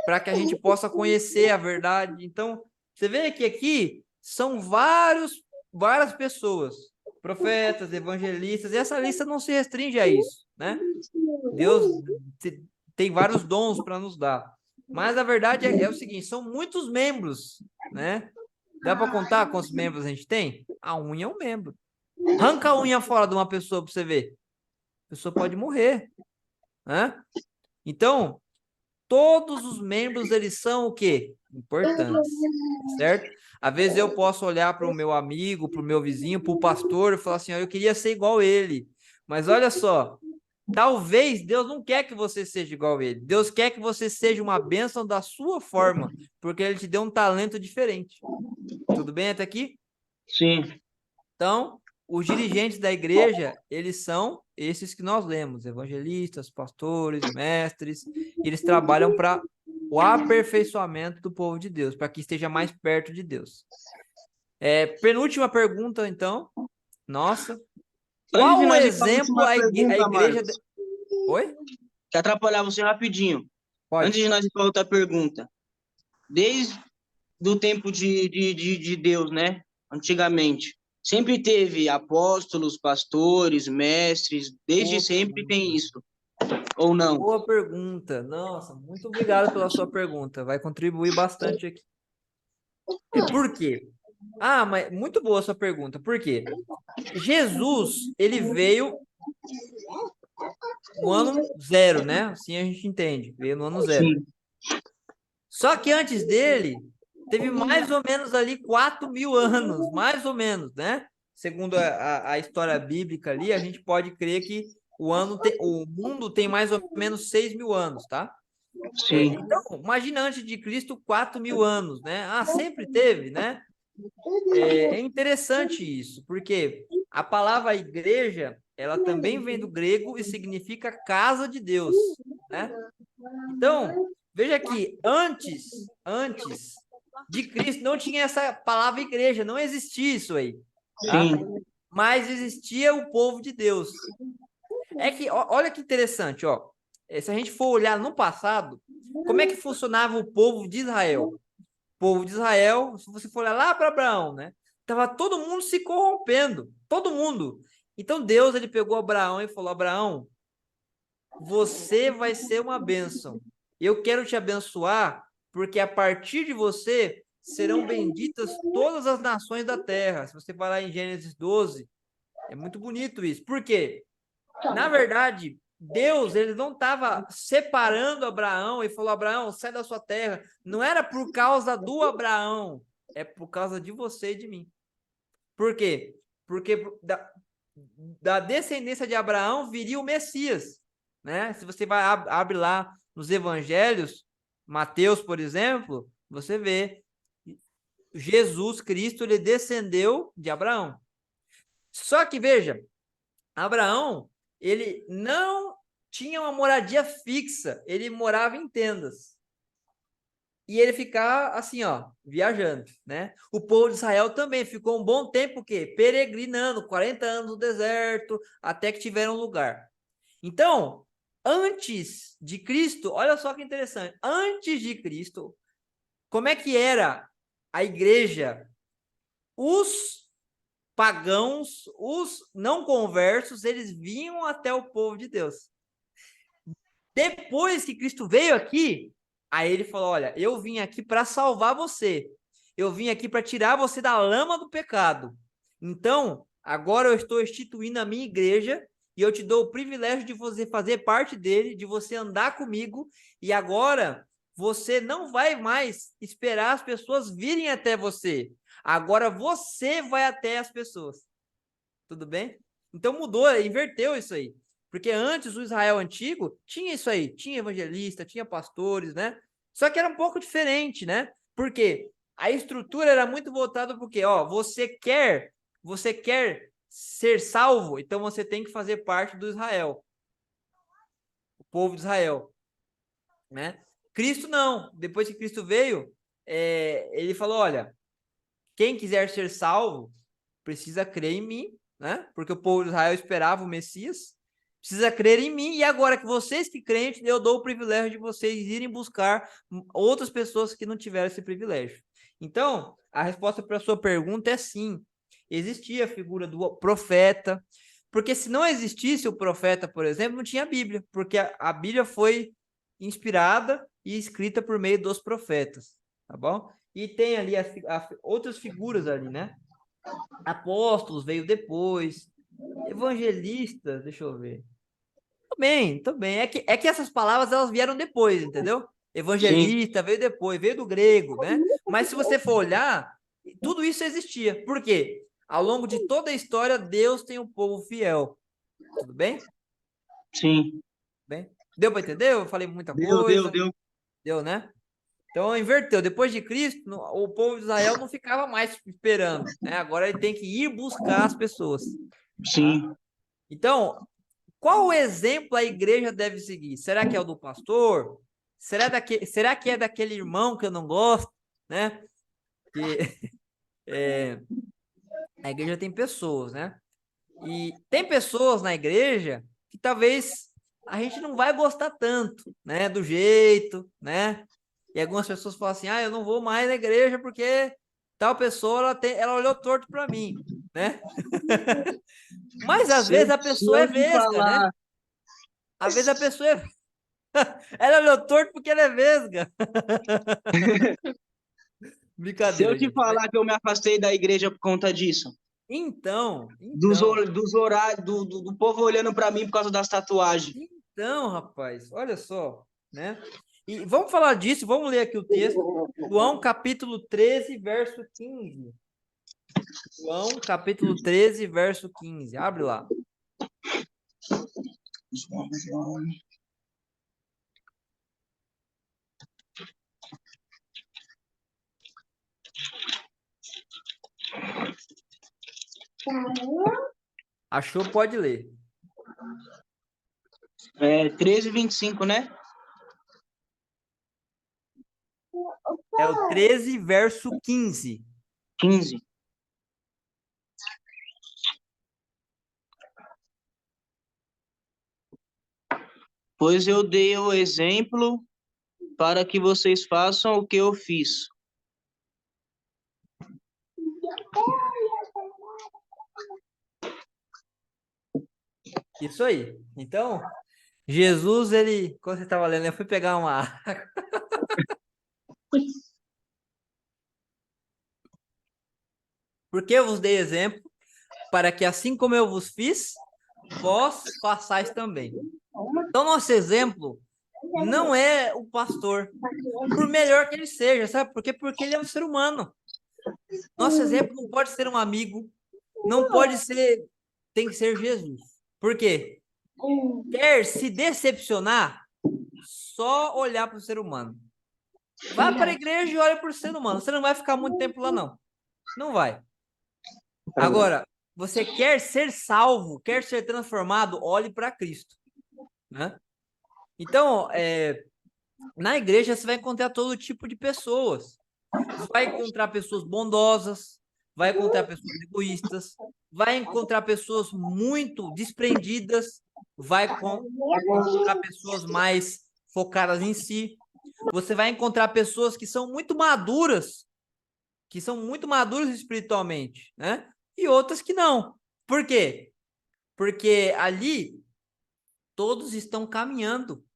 para que a gente possa conhecer a verdade. Então, você vê que aqui são várias pessoas, profetas, evangelistas, e essa lista não se restringe a isso, né? Deus tem vários dons para nos dar. Mas a verdade é o seguinte, são muitos membros, né? Dá para contar quantos membros a gente tem? A unha é um membro. Arranca a unha fora de uma pessoa para você ver. A pessoa pode morrer, né? Então, todos os membros, eles são o quê? Importantes, certo? Às vezes eu posso olhar para o meu amigo, para o meu vizinho, para o pastor e falar assim, eu queria ser igual ele. Mas olha só, talvez Deus não quer que você seja igual a ele. Deus quer que você seja uma bênção da sua forma, porque ele te deu um talento diferente. Tudo bem até aqui? Sim. Então, os dirigentes da igreja, eles são esses que nós lemos, evangelistas, pastores, mestres, eles trabalham para o aperfeiçoamento do povo de Deus, para que esteja mais perto de Deus. Penúltima pergunta, então. Nossa. Qual o exemplo a igreja... Oi? Quer atrapalhar você rapidinho? Pode. Antes de nós ir para outra pergunta. Desde o tempo de Deus, né? Antigamente. Sempre teve apóstolos, pastores, mestres. Desde sempre tem isso. Ou não? Boa pergunta. Nossa, muito obrigado pela sua pergunta. Vai contribuir bastante aqui. Por quê? Mas muito boa a sua pergunta. Por quê? Jesus, ele veio no ano 0, né? Assim a gente entende. Veio no ano 0. Sim. Só que antes dele, teve mais ou menos ali 4.000 anos, mais ou menos, né? Segundo a história bíblica ali, a gente pode crer que o mundo tem mais ou menos 6.000 anos, tá? Sim. Então, imagina antes de Cristo 4.000 anos, né? Sempre teve, né? É interessante isso, porque a palavra igreja, ela também vem do grego e significa casa de Deus, né? Então, veja que antes de Cristo não tinha essa palavra igreja, não existia isso aí, tá? Sim. Mas existia o povo de Deus. É que, olha que interessante, ó. Se a gente for olhar no passado, como é que funcionava o povo de Israel? O povo de Israel, se você for olhar lá para Abraão, né? Tava todo mundo se corrompendo, todo mundo. Então Deus, ele pegou Abraão e falou: Abraão, você vai ser uma bênção. Eu quero te abençoar, porque a partir de você serão benditas todas as nações da terra. Se você falar em Gênesis 12, é muito bonito isso. Por quê? Na verdade, Deus, ele não estava separando Abraão e falou: Abraão, sai da sua terra. Não era por causa do Abraão, é por causa de você e de mim. Por quê? Porque da descendência de Abraão viria o Messias, né? Se você vai abre lá nos evangelhos, Mateus, por exemplo, você vê Jesus Cristo, ele descendeu de Abraão. Só que veja, Abraão, ele não tinha uma moradia fixa, ele morava em tendas. E ele ficava assim, ó, viajando, né? O povo de Israel também ficou um bom tempo, o quê? Peregrinando, 40 anos no deserto, até que tiveram um lugar. Então, antes de Cristo, olha só que interessante, antes de Cristo, como é que era a igreja? Os pagãos, os não conversos, eles vinham até o povo de Deus. Depois que Cristo veio aqui, aí ele falou: olha, eu vim aqui para salvar você. Eu vim aqui para tirar você da lama do pecado. Então, agora eu estou instituindo a minha igreja e eu te dou o privilégio de você fazer parte dele, de você andar comigo. E agora você não vai mais esperar as pessoas virem até você. Agora você vai até as pessoas. Tudo bem? Então mudou, inverteu isso aí. Porque antes o Israel antigo tinha isso aí, tinha evangelista, tinha pastores, né? Só que era um pouco diferente, né? Porque a estrutura era muito voltada porque, ó, você quer ser salvo, então você tem que fazer parte do Israel, o povo de Israel, né? Cristo não. Depois que Cristo veio, ele falou: olha, quem quiser ser salvo precisa crer em mim, né? Porque o povo de Israel esperava o Messias, precisa crer em mim, e agora que vocês que crentes, eu dou o privilégio de vocês irem buscar outras pessoas que não tiveram esse privilégio. Então, a resposta para a sua pergunta é sim. Existia a figura do profeta, porque se não existisse o profeta, por exemplo, não tinha Bíblia, porque a Bíblia foi inspirada e escrita por meio dos profetas, tá bom? E tem ali outras figuras ali, né? Apóstolos veio depois, evangelistas, deixa eu ver. Tô bem. É que essas palavras elas vieram depois, entendeu? Sim. Evangelista veio depois, veio do grego, né? Mas se você for olhar, tudo isso existia. Por quê? Ao longo de toda a história, Deus tem um povo fiel. Tudo bem? Sim. Bem? Deu para entender? Eu falei muita Deu, coisa. deu. Deu, né? Então inverteu. Depois de Cristo, o povo de Israel não ficava mais esperando, né? Agora ele tem que ir buscar as pessoas. Tá? Sim. Então, qual o exemplo a igreja deve seguir? Será que é o do pastor? Será que é daquele irmão que eu não gosto, né? Que a igreja tem pessoas, né? E tem pessoas na igreja que talvez a gente não vai gostar tanto, né? Do jeito, né? E algumas pessoas falam assim: ah, eu não vou mais na igreja porque tal pessoa ela olhou torto para mim, né? Mas às Se eu, vezes a se pessoa é eu te vesga, né? falar, Às vezes a pessoa é ela olhou torto porque ela é vesga. se eu Brincadeira, te gente. falar que eu me afastei da igreja por conta disso, Então, dos horários, do povo olhando para mim por causa das tatuagens. rapaz, olha só, né? E vamos falar disso, vamos ler aqui o texto. João, capítulo 13, verso 15. João, capítulo 13, verso 15. Abre lá. Achou? Pode ler. 13:25, né? É o 13, verso 15. 15. Pois eu dei o exemplo para que vocês façam o que eu fiz. Isso aí. Então, Jesus, ele, quando você estava lendo, eu fui pegar uma água. Porque eu vos dei exemplo, para que assim como eu vos fiz, vós façais também. Então, nosso exemplo não é o pastor, por melhor que ele seja, sabe? Porque ele é um ser humano. Nosso exemplo não pode ser um amigo, não pode ser, tem que ser Jesus. Por quê? Quer se decepcionar, só olhar para o ser humano. Vai para a igreja e olha para o ser humano. Você não vai ficar muito tempo lá, não. Não vai. Agora, você quer ser salvo, quer ser transformado, olhe para Cristo, né? Então, na igreja você vai encontrar todo tipo de pessoas. Você vai encontrar pessoas bondosas, vai encontrar pessoas egoístas, vai encontrar pessoas muito desprendidas, vai encontrar pessoas mais focadas em si. Você vai encontrar pessoas que são muito maduras espiritualmente, né? E outras que não. Por quê? Porque ali todos estão caminhando.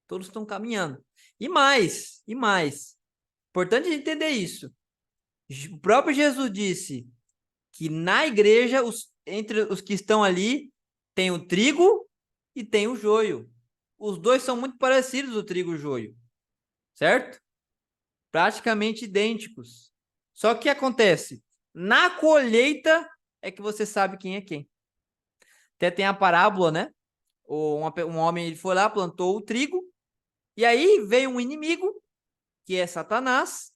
Todos estão caminhando. E mais. Importante entender isso. O próprio Jesus disse que na igreja, entre os que estão ali, tem o trigo e tem o joio. Os dois são muito parecidos, o trigo e o joio. Certo? Praticamente idênticos. Só que o que acontece? Na colheita é que você sabe quem é quem. Até tem a parábola, né? Um homem ele foi lá, plantou o trigo, e aí veio um inimigo, que é Satanás,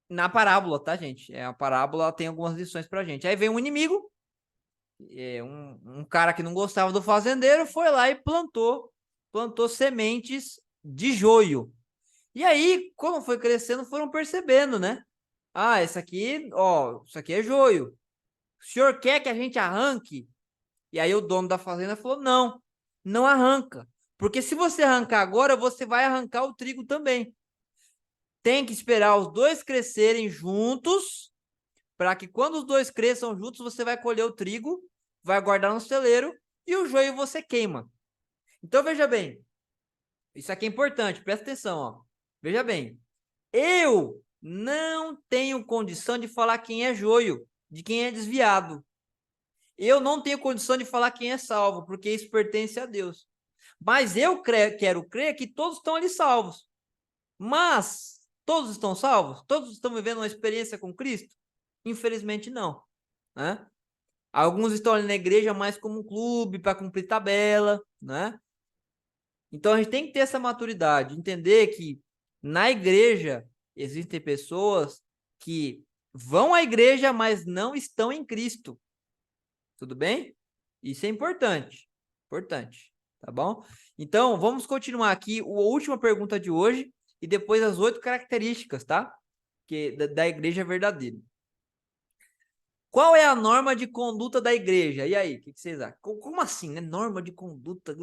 na parábola, tá, gente? A parábola tem algumas lições pra gente. Aí veio um inimigo, um cara que não gostava do fazendeiro, foi lá e plantou sementes de joio. E aí, como foi crescendo, foram percebendo, né? Ah, isso aqui é joio. O senhor quer que a gente arranque? E aí o dono da fazenda falou: não, não arranca. Porque se você arrancar agora, você vai arrancar o trigo também. Tem que esperar os dois crescerem juntos, para que quando os dois cresçam juntos, você vai colher o trigo, vai guardar no celeiro e o joio você queima. Então veja bem, isso aqui é importante, presta atenção, ó. Veja bem, eu não tenho condição de falar quem é joio, de quem é desviado. Eu não tenho condição de falar quem é salvo, porque isso pertence a Deus. Mas eu quero crer que todos estão ali salvos. Mas todos estão salvos? Todos estão vivendo uma experiência com Cristo? Infelizmente não, né? Alguns estão ali na igreja mais como um clube para cumprir tabela, né? Então a gente tem que ter essa maturidade, entender que na igreja existem pessoas que vão à igreja, mas não estão em Cristo. Tudo bem? Isso é importante. Importante. Tá bom? Então, vamos continuar aqui. A última pergunta de hoje e depois as 8 características, tá? Da igreja verdadeira. Qual é a norma de conduta da igreja? E aí, o que vocês acham? Como assim, né? Norma de conduta?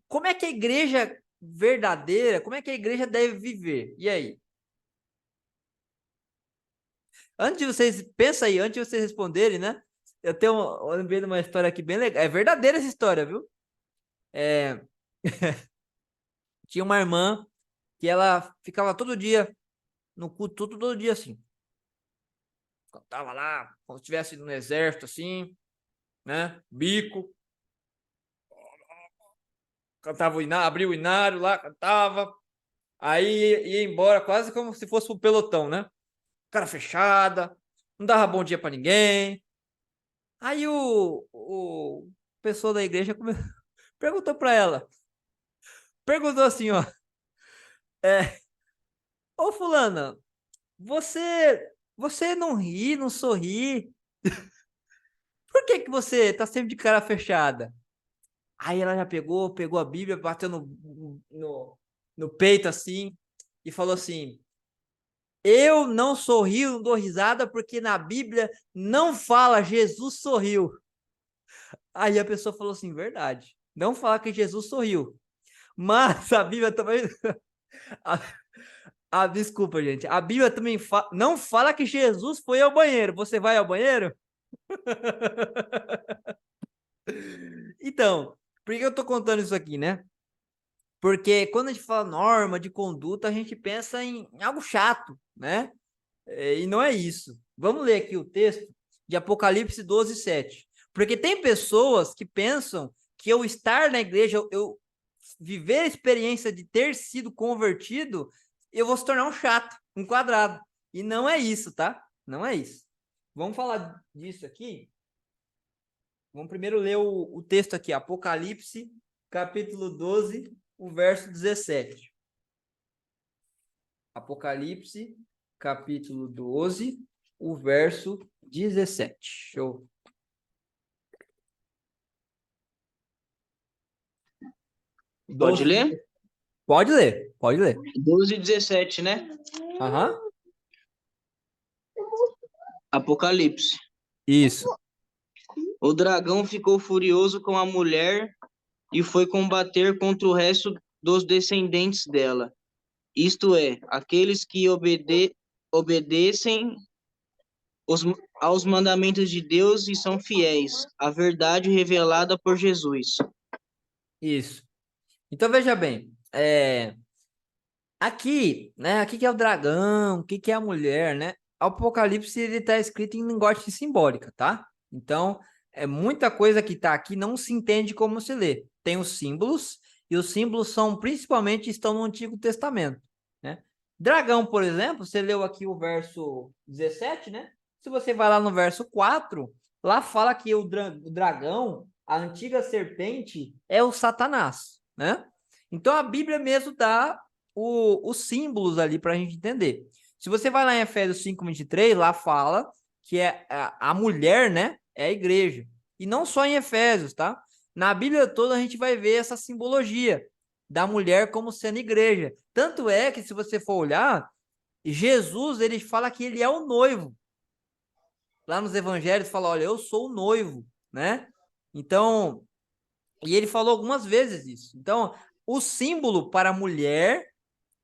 Como é que a igreja verdadeira, como é que a igreja deve viver? E aí? Antes de vocês responderem, né? Eu lembrei de uma história aqui bem legal. É verdadeira essa história, viu? Tinha uma irmã que ela ficava todo dia no culto, todo dia assim. Tava lá, como se estivesse no exército, assim, né? Bico. Cantava o inário, abria o inário lá, cantava. Aí ia embora quase como se fosse um pelotão, né? Cara fechada, não dava bom dia para ninguém. Aí o pessoa da igreja perguntou para ela. Perguntou assim, ó. Ô fulana, você não ri, não sorri? Por que você tá sempre de cara fechada? Aí ela já pegou a Bíblia, bateu no peito assim e falou assim: eu não sorrio, não dou risada, porque na Bíblia não fala Jesus sorriu. Aí a pessoa falou assim: verdade, não fala que Jesus sorriu. Mas a Bíblia também. Desculpa, gente. A Bíblia também não fala que Jesus foi ao banheiro. Você vai ao banheiro? Então, por que eu tô contando isso aqui, né? Porque quando a gente fala norma de conduta, a gente pensa em algo chato, né? E não é isso. Vamos ler aqui o texto de Apocalipse 12:7. Porque tem pessoas que pensam que eu estar na igreja, eu viver a experiência de ter sido convertido, eu vou se tornar um chato, um quadrado. E não é isso, tá? Não é isso. Vamos falar disso aqui. Vamos primeiro ler o texto aqui, Apocalipse, capítulo 12, o verso 17. Apocalipse, capítulo 12, o verso 17. Show. Pode ler? Pode ler, pode ler. 12:17, né? Aham. Apocalipse. Isso. O dragão ficou furioso com a mulher e foi combater contra o resto dos descendentes dela, isto é, aqueles que obedecem aos mandamentos de Deus e são fiéis à verdade revelada por Jesus. Isso. Então veja bem, aqui, né? Aqui que é o dragão, o que que é a mulher, né? Apocalipse ele está escrito em linguagem simbólica, tá? Então, muita coisa que está aqui não se entende como se lê. Tem os símbolos e os símbolos são principalmente estão no Antigo Testamento, né? Dragão, por exemplo, você leu aqui o verso 17, né? Se você vai lá no verso 4, lá fala que o dragão, a antiga serpente, é o Satanás, né? Então a Bíblia mesmo dá os símbolos ali para a gente entender. Se você vai lá em Efésios 5:23, lá fala que a mulher, né, é a igreja. E não só em Efésios, tá? Na Bíblia toda a gente vai ver essa simbologia da mulher como sendo igreja. Tanto é que se você for olhar, Jesus, ele fala que ele é o noivo. Lá nos evangelhos fala, olha, eu sou o noivo, né? Então, e ele falou algumas vezes isso. Então, o símbolo para a mulher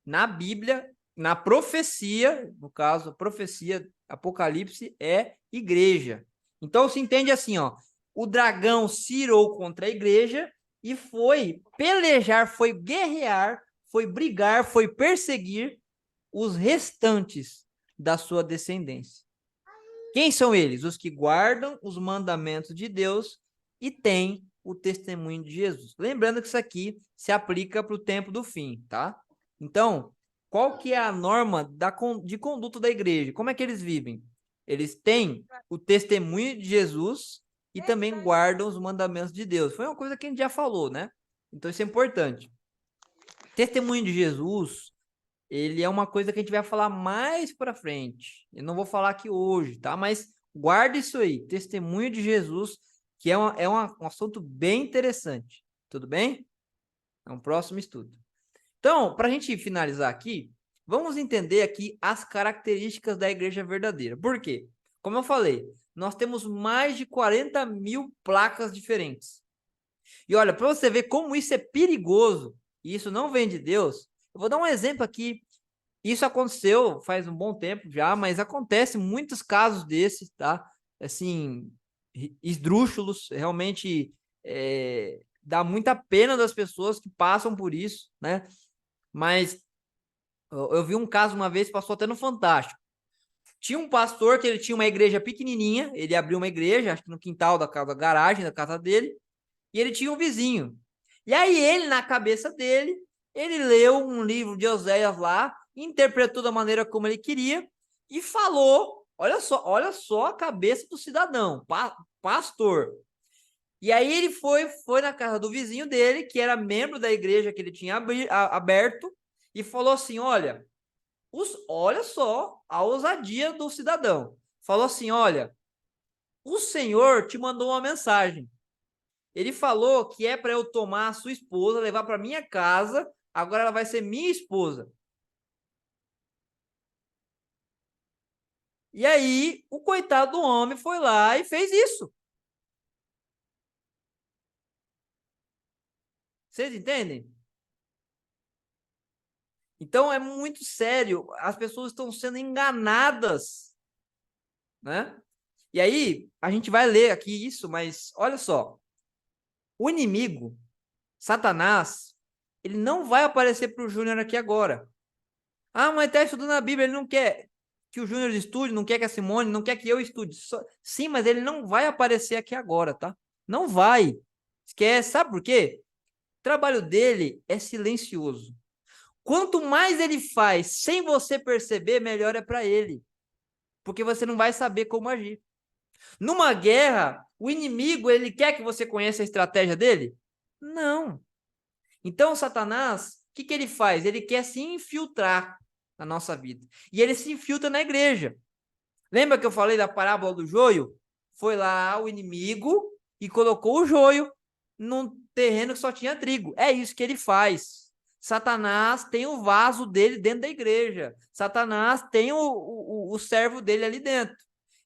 na Bíblia, na profecia, no caso, a profecia Apocalipse é igreja. Então se entende assim, ó, o dragão se irou contra a igreja e foi pelejar, foi guerrear, foi brigar, foi perseguir os restantes da sua descendência. Quem são eles? Os que guardam os mandamentos de Deus e têm o testemunho de Jesus. Lembrando que isso aqui se aplica para o tempo do fim, tá? Então, qual que é a norma de conduta da igreja? Como é que eles vivem? Eles têm o testemunho de Jesus e também guardam os mandamentos de Deus. Foi uma coisa que a gente já falou, né? Então, isso é importante. Testemunho de Jesus, ele é uma coisa que a gente vai falar mais para frente. Eu não vou falar aqui hoje, tá? Mas guarde isso aí, testemunho de Jesus, que é um assunto bem interessante. Tudo bem? É um próximo estudo. Então, para a gente finalizar aqui, vamos entender aqui as características da igreja verdadeira. Por quê? Como eu falei, nós temos mais de 40.000 placas diferentes. E olha, para você ver como isso é perigoso, e isso não vem de Deus, eu vou dar um exemplo aqui. Isso aconteceu faz um bom tempo já, mas acontece muitos casos desses, tá? Assim, esdrúxulos, realmente dá muita pena das pessoas que passam por isso, né? Mas eu vi um caso uma vez, passou até no Fantástico. Tinha um pastor que ele tinha uma igreja pequenininha, ele abriu uma igreja, acho que no quintal da casa, da garagem da casa dele, e ele tinha um vizinho. E aí ele, na cabeça dele, ele leu um livro de Oséias lá, interpretou da maneira como ele queria e falou, olha só a cabeça do cidadão, pastor. E aí ele foi na casa do vizinho dele, que era membro da igreja que ele tinha aberto, e falou assim, olha só a ousadia do cidadão. Falou assim, olha, o Senhor te mandou uma mensagem. Ele falou que é para eu tomar a sua esposa, levar para minha casa, agora ela vai ser minha esposa. E aí, o coitado do homem foi lá e fez isso. Vocês entendem? Então, é muito sério. As pessoas estão sendo enganadas, né? E aí, a gente vai ler aqui isso, mas olha só. O inimigo, Satanás, ele não vai aparecer para o Júnior aqui agora. Ah, mas está estudando a Bíblia, ele não quer que o Júnior estude, não quer que a Simone, não quer que eu estude. Sim, mas ele não vai aparecer aqui agora, tá? Não vai. Esquece, sabe por quê? O trabalho dele é silencioso. Quanto mais ele faz sem você perceber, melhor é para ele. Porque você não vai saber como agir. Numa guerra, o inimigo, ele quer que você conheça a estratégia dele? Não. Então, Satanás, o que ele faz? Ele quer se infiltrar na nossa vida. E ele se infiltra na igreja. Lembra que eu falei da parábola do joio? Foi lá o inimigo e colocou o joio num terreno que só tinha trigo. É isso que ele faz. Satanás tem o vaso dele dentro da igreja. Satanás tem o servo dele ali dentro,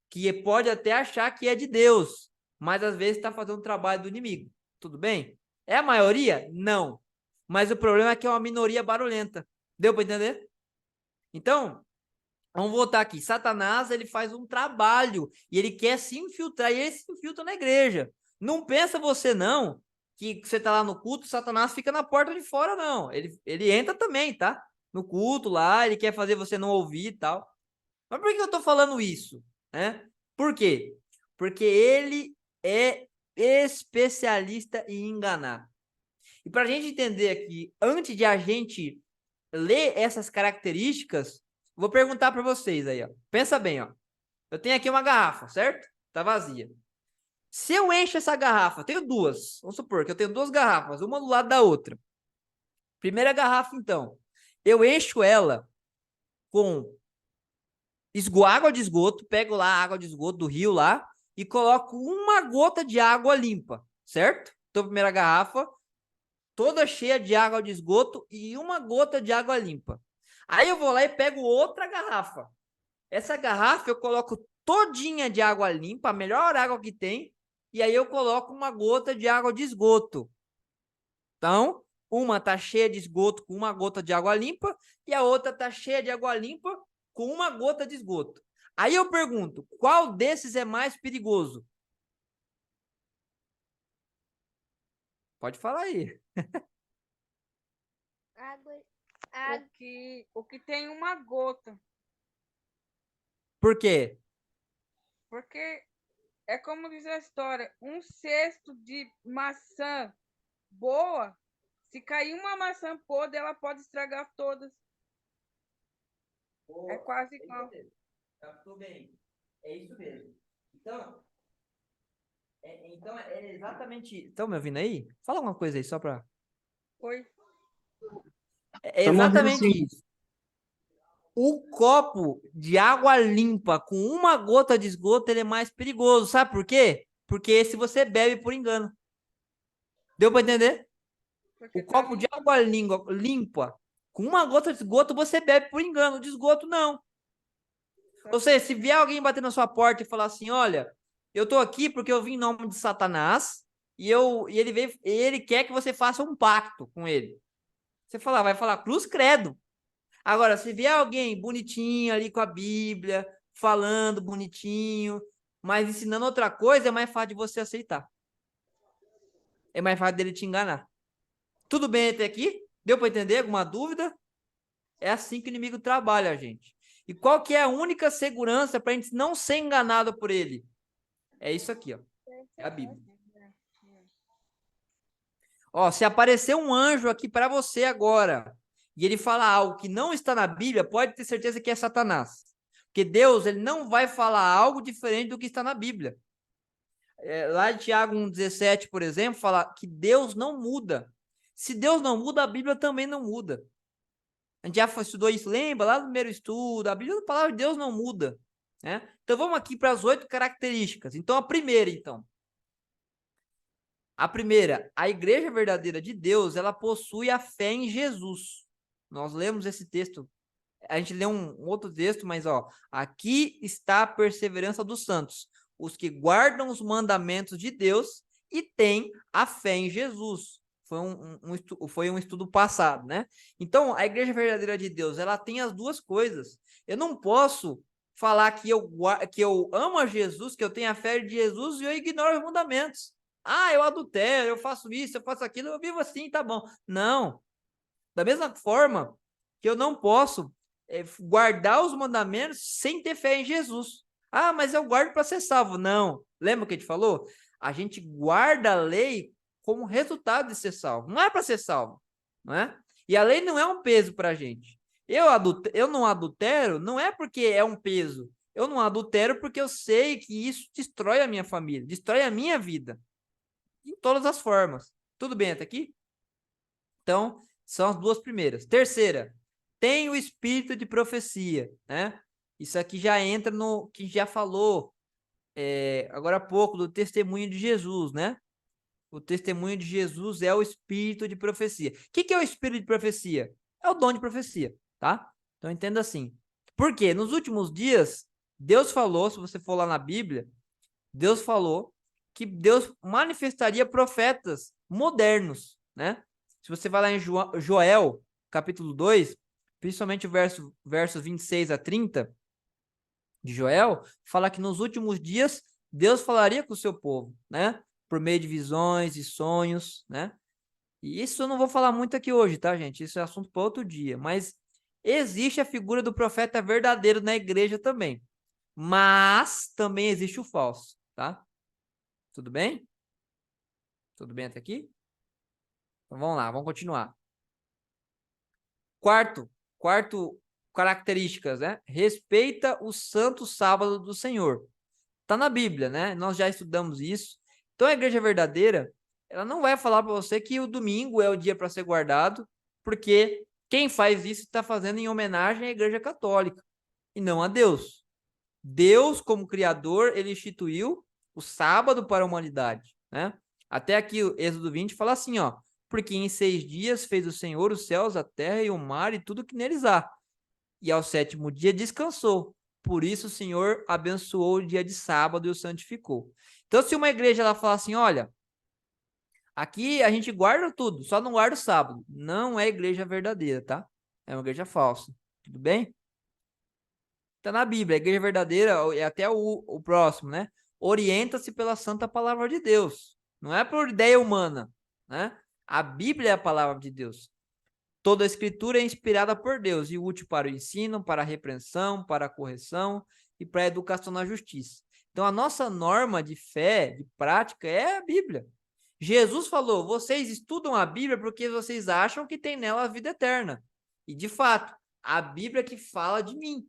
que pode até achar que é de Deus, mas às vezes está fazendo o trabalho do inimigo. Tudo bem? É a maioria? Não. Mas o problema é que é uma minoria barulhenta. Deu para entender? Então, vamos voltar aqui. Satanás, ele faz um trabalho e ele quer se infiltrar, e ele se infiltra na igreja. Não pensa você, não, que você está lá no culto, Satanás fica na porta de fora, não. Ele entra também, tá? No culto lá, ele quer fazer você não ouvir e tal. Mas por que eu estou falando isso? Né? Por quê? Porque ele é especialista em enganar. E para a gente entender aqui, antes de a gente ler essas características, vou perguntar para vocês aí, ó. Pensa bem, ó. Eu tenho aqui uma garrafa, certo? Tá vazia. Se eu encho essa garrafa, tenho duas. Vamos supor que eu tenho duas garrafas, uma do lado da outra. Primeira garrafa, então. Eu encho ela com água de esgoto, pego lá a água de esgoto do rio lá e coloco uma gota de água limpa, certo? Então, primeira garrafa, toda cheia de água de esgoto e uma gota de água limpa. Aí eu vou lá e pego outra garrafa. Essa garrafa eu coloco todinha de água limpa, a melhor água que tem, e aí eu coloco uma gota de água de esgoto. Então, uma tá cheia de esgoto com uma gota de água limpa e a outra tá cheia de água limpa com uma gota de esgoto. Aí eu pergunto, qual desses é mais perigoso? Pode falar aí. Água. O que tem uma gota. Por quê? Porque é como diz a história, um cesto de maçã boa, se cair uma maçã podre, ela pode estragar todas. É quase igual. Captou bem. É isso mesmo. Então, é exatamente... Estão me ouvindo aí? Fala alguma coisa aí, só para... Foi. É Tamo ouvindo exatamente sim. isso. O copo de água limpa com uma gota de esgoto, ele é mais perigoso. Sabe por quê? Porque esse você bebe por engano. Deu para entender? Porque O copo de água limpa com uma gota de esgoto, você bebe por engano. De esgoto, não. Ou seja, se vier alguém bater na sua porta e falar assim, olha, eu tô aqui porque eu vim em nome de Satanás e ele quer que você faça um pacto com ele. Você vai falar cruz credo. Agora, se vier alguém bonitinho ali com a Bíblia, falando bonitinho, mas ensinando outra coisa, é mais fácil de você aceitar. É mais fácil dele te enganar. Tudo bem até aqui? Deu para entender? Alguma dúvida? É assim que o inimigo trabalha, gente. E qual que é a única segurança para a gente não ser enganado por ele? É isso aqui, ó. É a Bíblia. Ó, se aparecer um anjo aqui para você agora e ele falar algo que não está na Bíblia, pode ter certeza que é Satanás. Porque Deus, ele não vai falar algo diferente do que está na Bíblia. Lá em Tiago 1,17, por exemplo, fala que Deus não muda. Se Deus não muda, a Bíblia também não muda. A gente já estudou isso, lembra? Lá no primeiro estudo, a Bíblia, a palavra de Deus não muda. Né? Então, vamos aqui para as 8 características. Então, a primeira, então. A primeira, a igreja verdadeira de Deus, ela possui a fé em Jesus. Nós lemos esse texto, a gente lê um outro texto, mas ó, aqui está a perseverança dos santos, os que guardam os mandamentos de Deus e têm a fé em Jesus. Foi um estudo passado, né? Então, a igreja verdadeira de Deus, ela tem as duas coisas. Eu não posso falar que eu amo a Jesus, que eu tenho a fé de Jesus e eu ignoro os mandamentos. Ah, eu adultero, eu faço isso, eu faço aquilo, eu vivo assim, tá bom. Não. Da mesma forma que eu não posso guardar os mandamentos sem ter fé em Jesus. Ah, mas eu guardo para ser salvo. Não. Lembra o que a gente falou? A gente guarda a lei como resultado de ser salvo. Não é para ser salvo, não é? E a lei não é um peso para a gente. Eu não adultero, não é porque é um peso. Eu não adultero porque eu sei que isso destrói a minha família, destrói a minha vida. Em todas as formas. Tudo bem até aqui? Então, são as duas primeiras. Terceira, tem o espírito de profecia, né? Isso aqui já entra no que já falou agora há pouco do testemunho de Jesus, né? O testemunho de Jesus é o espírito de profecia. O que é o espírito de profecia? É o dom de profecia, tá? Então entenda assim. Por quê? Nos últimos dias, Deus falou, se você for lá na Bíblia, Deus falou que Deus manifestaria profetas modernos, né? Se você vai lá em Joel, capítulo 2, principalmente o versos 26 a 30 de Joel, fala que nos últimos dias Deus falaria com o seu povo, né? Por meio de visões e sonhos, né? E isso eu não vou falar muito aqui hoje, tá, gente? Isso é assunto para outro dia. Mas existe a figura do profeta verdadeiro na igreja também. Mas também existe o falso, tá? Tudo bem? Tudo bem até aqui? Então vamos lá, vamos continuar. Quarto características, né? Respeita o santo sábado do Senhor. Tá na Bíblia, né? Nós já estudamos isso. Então a igreja verdadeira, ela não vai falar para você que o domingo é o dia para ser guardado, porque quem faz isso está fazendo em homenagem à igreja católica e não a Deus. Deus, como criador, ele instituiu o sábado para a humanidade, né? Até aqui o Êxodo 20 fala assim, ó, porque em 6 dias fez o Senhor os céus, a terra e o mar e tudo que neles há. E ao 7º dia descansou. Por isso o Senhor abençoou o dia de sábado e o santificou. Então, se uma igreja ela fala assim, olha, aqui a gente guarda tudo, só não guarda o sábado. Não é igreja verdadeira, tá? É uma igreja falsa. Tudo bem? Está na Bíblia, a igreja verdadeira é até o próximo, né? Orienta-se pela santa palavra de Deus. Não é por ideia humana, né? A Bíblia é a palavra de Deus. Toda a escritura é inspirada por Deus e útil para o ensino, para a repreensão, para a correção e para a educação na justiça. Então, a nossa norma de fé, de prática, é a Bíblia. Jesus falou, vocês estudam a Bíblia porque vocês acham que tem nela a vida eterna. E, de fato, a Bíblia que fala de mim.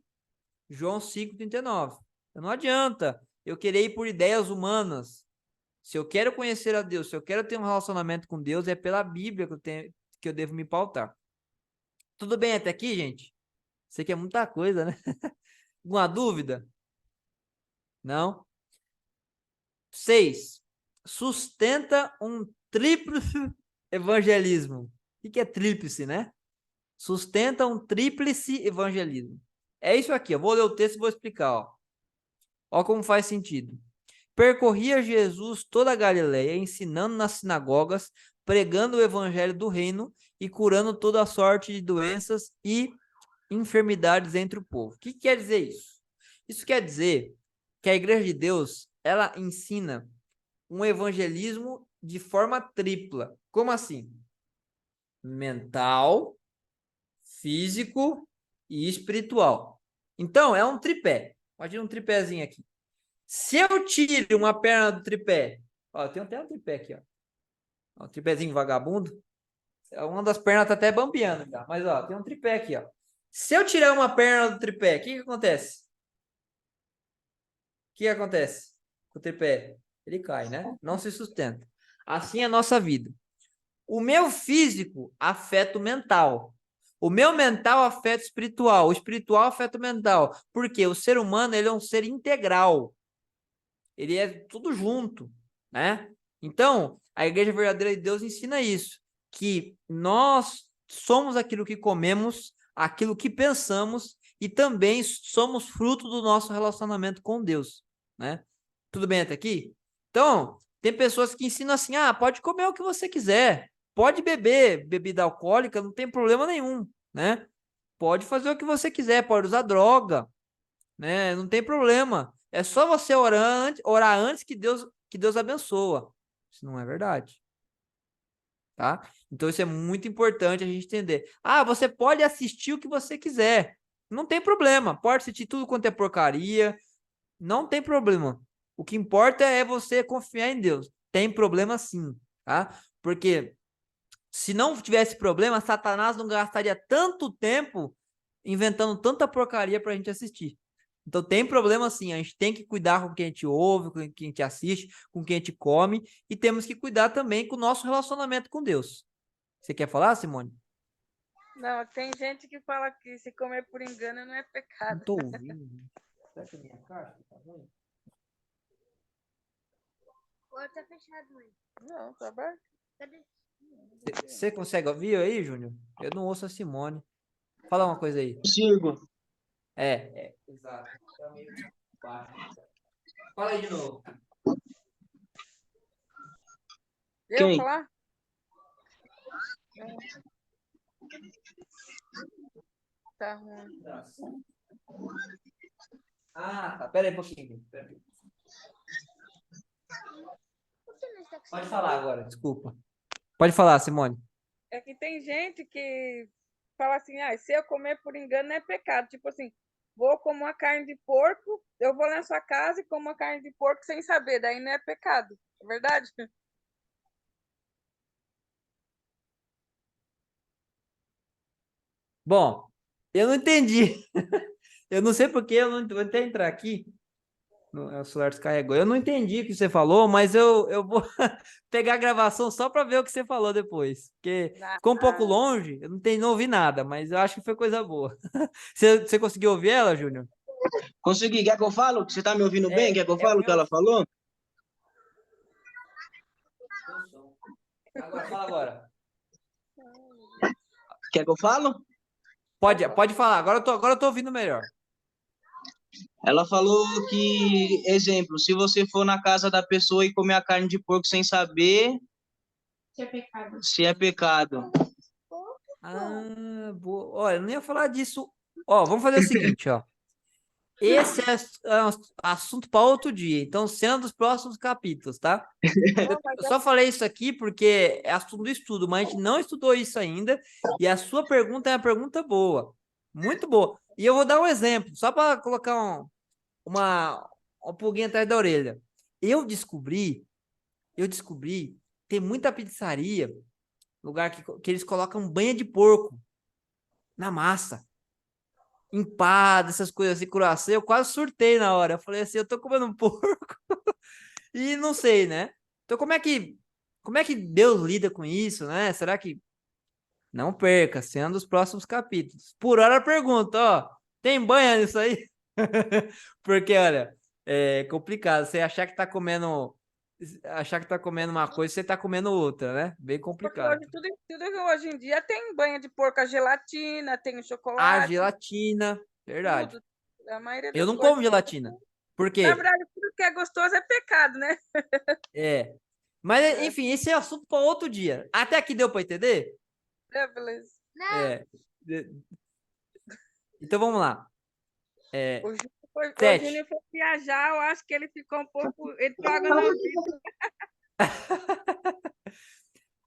João 5,39. Então, não adianta eu querer ir por ideias humanas. Se eu quero conhecer a Deus, se eu quero ter um relacionamento com Deus, é pela Bíblia que eu devo me pautar. Tudo bem até aqui, gente? Sei que é muita coisa, né? Alguma dúvida? Não? 6. Sustenta um tríplice evangelismo. O que é tríplice, né? Sustenta um tríplice evangelismo. É isso aqui, eu vou ler o texto e vou explicar, ó. Ó como faz sentido. Percorria Jesus toda a Galileia, ensinando nas sinagogas, pregando o evangelho do reino e curando toda a sorte de doenças e enfermidades entre o povo. O que quer dizer isso? Isso quer dizer que a igreja de Deus, ela ensina um evangelismo de forma tripla. Como assim? Mental, físico e espiritual. Então, é um tripé. Imagina um tripézinho aqui. Se eu tiro uma perna do tripé, ó, tem até um tripé aqui, ó. Um tripézinho vagabundo. Uma das pernas tá até bambeando, tá? Mas, ó, tem um tripé aqui, ó. Se eu tirar uma perna do tripé, o que acontece? O que acontece com o tripé? Ele cai, né? Não se sustenta. Assim é a nossa vida. O meu físico afeta o mental. O meu mental afeta o espiritual. O espiritual afeta o mental. Porque o ser humano, ele é um ser integral. Ele é tudo junto, né? Então, A igreja verdadeira de Deus ensina isso, que nós somos aquilo que comemos, aquilo que pensamos e também somos fruto do nosso relacionamento com Deus, né? Tudo bem até aqui? Então, tem pessoas que ensinam assim, pode comer o que você quiser, pode beber bebida alcoólica, não tem problema nenhum, né? Pode fazer o que você quiser, pode usar droga, né? Não tem problema. É só você orar antes que Deus abençoa. Isso não é verdade, tá? Então isso é muito importante a gente entender. Você pode assistir o que você quiser. Não tem problema. Pode assistir tudo quanto é porcaria. Não tem problema. O que importa é você confiar em Deus. Tem problema sim, tá? Porque se não tivesse problema, Satanás não gastaria tanto tempo inventando tanta porcaria pra gente assistir. Então tem problema sim, a gente tem que cuidar com quem a gente ouve, com quem a gente assiste, com quem a gente come, e temos que cuidar também com o nosso relacionamento com Deus. Você quer falar, Simone? Não, tem gente que fala que se comer por engano não é Não pecado. tô ouvindo. Será que é minha caixa? Tá vendo? Agora tá fechado, mãe. Não, tá aberto. Cadê? Você consegue ouvir aí, Júnior? Eu não ouço a Simone. Fala uma coisa aí. Consigo. Exato. Tá meio baixo. Fala aí de novo. Eu Quem? falar? Tá ruim. Tá. Pera aí um pouquinho. Pera aí. Por que não está com Pode seu falar agora, desculpa. Pode falar, Simone. É que tem gente que fala assim, se eu comer por engano não é pecado. Tipo assim, vou comer uma carne de porco, eu vou lá na sua casa e como uma carne de porco sem saber, daí não é pecado. É verdade? Bom, eu não entendi. Eu não sei porque eu não vou até entrar aqui. O celular descarregou. Eu não entendi o que você falou, mas eu vou pegar a gravação só para ver o que você falou depois. Porque ficou um pouco longe, eu não ouvi nada, mas eu acho que foi coisa boa. Você conseguiu ouvir ela, Júnior? Consegui. Quer que eu falo? Você tá me ouvindo bem? Quer que eu É o falo o que meu ela falou? som. Agora, fala agora. Quer que eu falo? Pode falar, agora eu tô ouvindo melhor. Ela falou que, exemplo, se você for na casa da pessoa e comer a carne de porco sem saber Se é pecado. se é pecado. Boa. Olha, eu não ia falar disso. Ó, vamos fazer o seguinte, ó. Esse é um assunto para outro dia, então sendo dos próximos capítulos, tá? Eu só falei isso aqui porque é assunto do estudo, mas a gente não estudou isso ainda, e a sua pergunta é uma pergunta boa, muito boa. E eu vou dar um exemplo, só para colocar uma pulguinha atrás da orelha. Eu descobri, tem muita pizzaria, lugar que eles colocam banha de porco na massa. Empada, essas coisas assim, croissant, eu quase surtei na hora. Eu falei assim, eu tô comendo um porco e não sei, né? Então como é que Deus lida com isso, né? Será que não perca, sendo os próximos capítulos. Por hora pergunta, ó, tem banha nisso aí? Porque olha, é complicado você achar que tá comendo uma coisa, você tá comendo outra, né? Bem Porque complicado. hoje, tudo hoje em dia tem banha de porco, a gelatina, tem o A chocolate, gelatina, verdade. tudo. A maioria Eu das não coisas. como gelatina. Por Na quê? verdade, tudo que é gostoso é pecado, né? É. Mas, enfim, esse é assunto para outro dia. Até aqui deu para entender? É, beleza. É. Então vamos lá. O 7. Júnior foi viajar, eu acho que ele ficou um pouco. Ele entrou água no ouvido.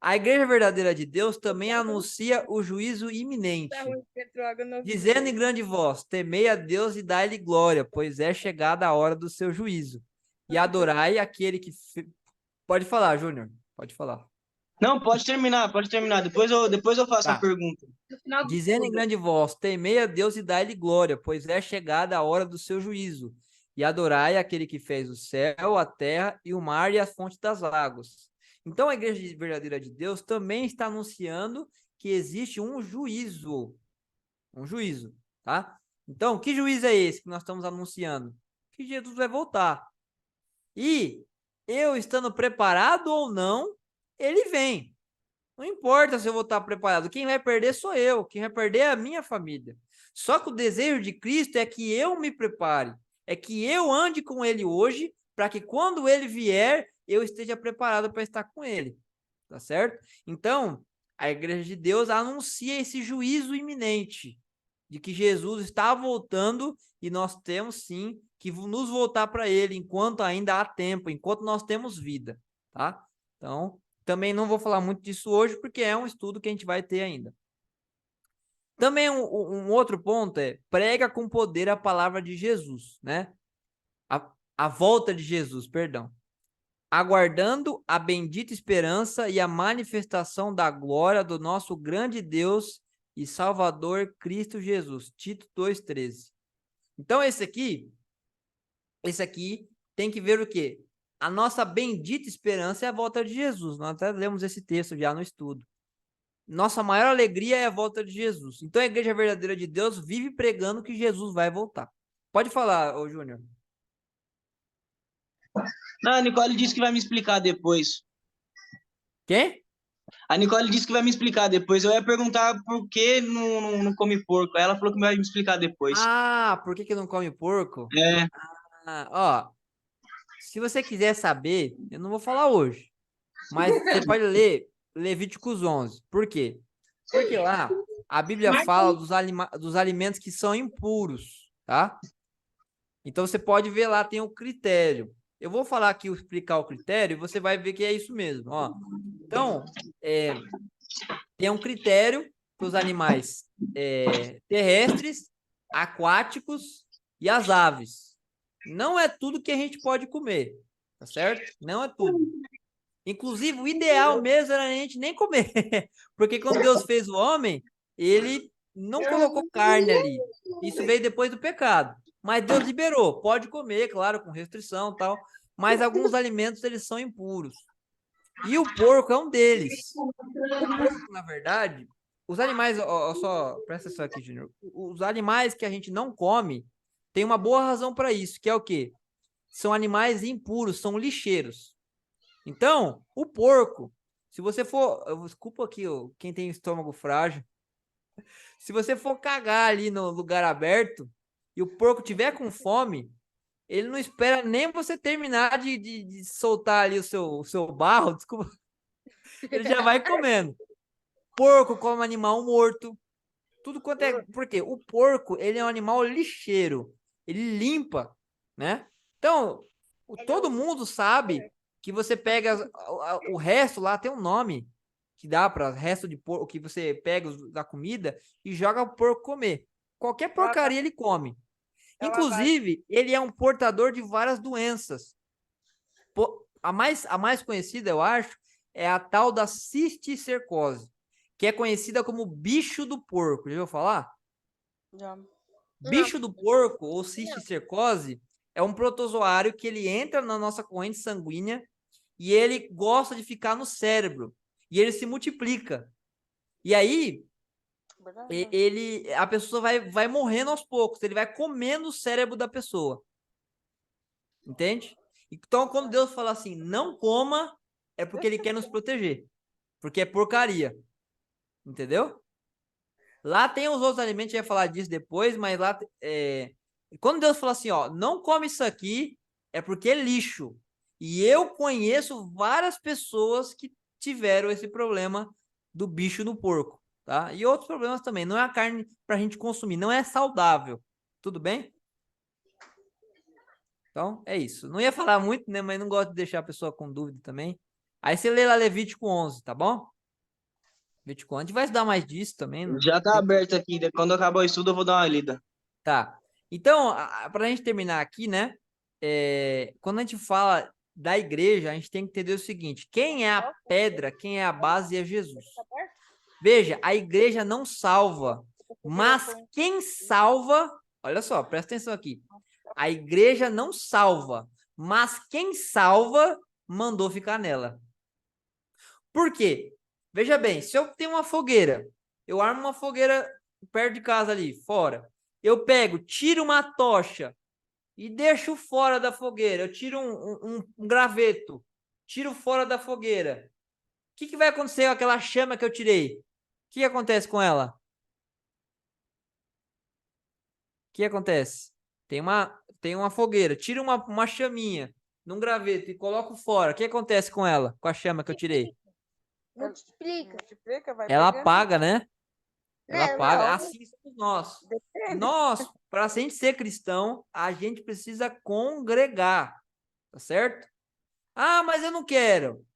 A Igreja Verdadeira de Deus também anuncia o juízo Tá iminente, ruim, que entrou água no ouvido. dizendo em dele. grande voz: temei a Deus e dai-lhe glória, pois é chegada a hora do seu juízo. E adorai aquele que. Pode falar, Júnior. Pode falar. Não, pode terminar. Depois eu faço a Tá. pergunta. No final do Dizendo em estudo. grande voz: temei a Deus e dai-lhe glória, pois é chegada a hora do seu juízo. E adorai aquele que fez o céu, a terra e o mar e as fontes das águas. Então a Igreja Verdadeira de Deus também está anunciando que existe um juízo. Um juízo, tá? Então, que juízo é esse que nós estamos anunciando? Que Jesus vai voltar. E eu estando preparado ou não, ele vem. Não importa se eu vou estar preparado. Quem vai perder sou eu. Quem vai perder é a minha família. Só que o desejo de Cristo é que eu me prepare. É que eu ande com ele hoje, para que quando ele vier, eu esteja preparado para estar com ele. Tá certo? Então, a Igreja de Deus anuncia esse juízo iminente de que Jesus está voltando e nós temos sim que nos voltar para ele enquanto ainda há tempo, enquanto nós temos vida, tá? Então, também não vou falar muito disso hoje, porque é um estudo que a gente vai ter ainda. Também um outro ponto é prega com poder a palavra de Jesus, né? A volta de Jesus, perdão. Aguardando a bendita esperança e a manifestação da glória do nosso grande Deus e Salvador Cristo Jesus. Tito 2,13. Então, esse aqui tem que ver o quê? A nossa bendita esperança é a volta de Jesus. Nós até lemos esse texto já no estudo. Nossa maior alegria é a volta de Jesus. Então, a Igreja Verdadeira de Deus vive pregando que Jesus vai voltar. Pode falar, ô Júnior. Não, a Nicole disse que vai me explicar depois. Quem? A Nicole disse que vai me explicar depois. Eu ia perguntar por que não come porco. Aí ela falou que vai me explicar depois. Ah, por que não come porco? É, Ó, se você quiser saber, eu não vou falar hoje, mas você pode ler Levíticos 11. Por quê? Porque lá a Bíblia fala dos alimentos que são impuros, tá? Então você pode ver lá, tem o critério. Eu vou falar aqui, explicar o critério, e você vai ver que é isso mesmo, ó. Então, tem um critério para os animais terrestres, aquáticos e as aves. Não é tudo que a gente pode comer, tá certo? Não é tudo. Inclusive, o ideal mesmo era a gente nem comer, porque quando Deus fez o homem, ele não colocou carne ali. Isso veio depois do pecado. Mas Deus liberou, pode comer, claro, com restrição e tal, mas alguns alimentos eles são impuros. E o porco é um deles. O porco, na verdade, os animais, só presta atenção aqui, Júnior. Os animais que a gente não come, tem uma boa razão para isso, que é o quê? São animais impuros, são lixeiros. Então, o porco, se você for, desculpa aqui, quem tem estômago frágil, se você for cagar ali no lugar aberto e o porco tiver com fome, ele não espera nem você terminar de soltar ali o seu barro, desculpa, ele já vai comendo. Porco come animal morto, tudo quanto é, porque o porco, ele é um animal lixeiro, ele limpa, né? Então, todo mundo sabe que você pega o resto lá, tem um nome que dá para resto de porco, que você pega da comida e joga o porco comer. Qualquer porcaria ele come. Inclusive, ele é um portador de várias doenças. A mais conhecida, eu acho, é a tal da cisticercose, que é conhecida como bicho do porco. Já ouviu falar? Já. Bicho do porco, ou cisticercose, é um protozoário que ele entra na nossa corrente sanguínea e ele gosta de ficar no cérebro. E ele se multiplica. E aí, a pessoa vai morrendo aos poucos. Ele vai comendo o cérebro da pessoa. Entende? Então, quando Deus fala assim, não coma, é porque ele quer nos proteger. Porque é porcaria. Entendeu? Lá tem os outros alimentos, a gente vai falar disso depois, mas lá... Quando Deus fala assim, ó, não come isso aqui, é porque é lixo. E eu conheço várias pessoas que tiveram esse problema do bicho no porco, tá? E outros problemas também. Não é a carne pra gente consumir, não é saudável. Tudo bem? Então, é isso. Não ia falar muito, né? Mas não gosto de deixar a pessoa com dúvida também. Aí você lê lá Levítico 11, tá bom? Levítico 11. A gente vai estudar mais disso também, né? já tá aberto aqui. Quando acabar o estudo, eu vou dar uma lida. Tá. Então, para a gente terminar aqui, né? Quando a gente fala da igreja, a gente tem que entender o seguinte: quem é a pedra, quem é a base é Jesus. Veja, a igreja não salva, mas quem salva, olha só, presta atenção aqui. A igreja não salva, mas quem salva mandou ficar nela. Por quê? Veja bem, se eu tenho uma fogueira, eu armo uma fogueira perto de casa ali, fora. Eu pego, tiro uma tocha e deixo fora da fogueira. Eu tiro um graveto, tiro fora da fogueira. que vai acontecer com aquela chama que eu tirei? O que acontece com ela? O que acontece? Tem uma fogueira, tira uma chaminha num graveto e coloco fora. O que acontece com ela, com a chama que eu tirei? Multiplica. Multiplica, vai Ela pegando. apaga, né? Ela Não, apaga. não. Assim somos nós. Depende. Nós, para a gente ser cristão, a gente precisa congregar, tá certo? Ah, mas eu não quero.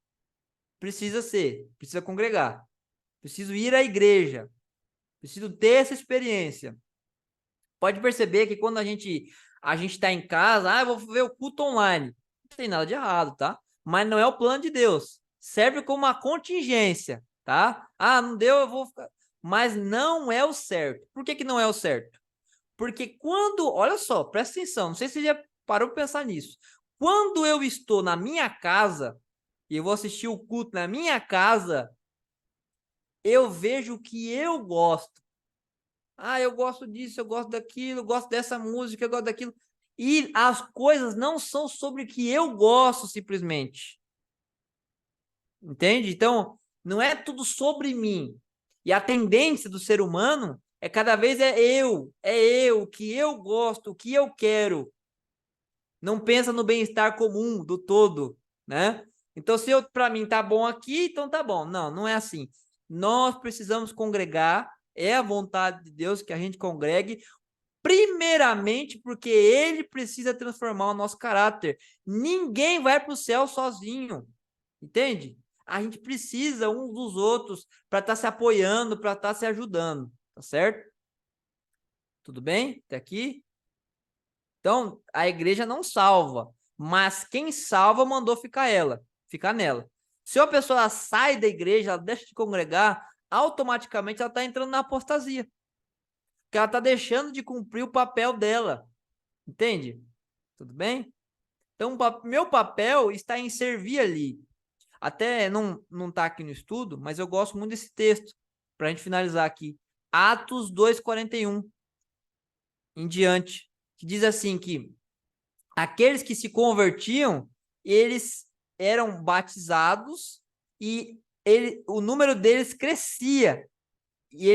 Precisa congregar. Preciso ir à igreja. Preciso ter essa experiência. Pode perceber que quando a gente está em casa, eu vou ver o culto online. Não tem nada de errado, tá? Mas não é o plano de Deus. Serve como uma contingência, tá? Ah, não deu, eu vou ficar. Mas não é o certo. Por que não é o certo? Porque quando, olha só, presta atenção, não sei se você já parou para pensar nisso. Quando eu estou na minha casa e eu vou assistir o culto na minha casa, eu vejo o que eu gosto. Ah, eu gosto disso, eu gosto daquilo, eu gosto dessa música, eu gosto daquilo. E as coisas não são sobre o que eu gosto, simplesmente. Entende? Então, não é tudo sobre mim. E a tendência do ser humano é cada vez o que eu gosto, o que eu quero. Não pensa no bem-estar comum do todo, né? Então, se para mim tá bom aqui, então tá bom. Não, não é assim. Nós precisamos congregar, é a vontade de Deus que a gente congregue, primeiramente porque ele precisa transformar o nosso caráter. Ninguém vai para o céu sozinho, entende? A gente precisa uns dos outros para estar se apoiando, para estar se ajudando, tá certo? Tudo bem? Até aqui? Então, a igreja não salva, mas quem salva mandou ficar nela. Se uma pessoa sai da igreja, ela deixa de congregar, automaticamente ela está entrando na apostasia. Porque ela está deixando de cumprir o papel dela. Entende? Tudo bem? Então, meu papel está em servir ali. Até não está aqui no estudo, mas eu gosto muito desse texto, para a gente finalizar aqui. Atos 2:41 em diante, que diz assim que aqueles que se convertiam, eles eram batizados e o número deles crescia e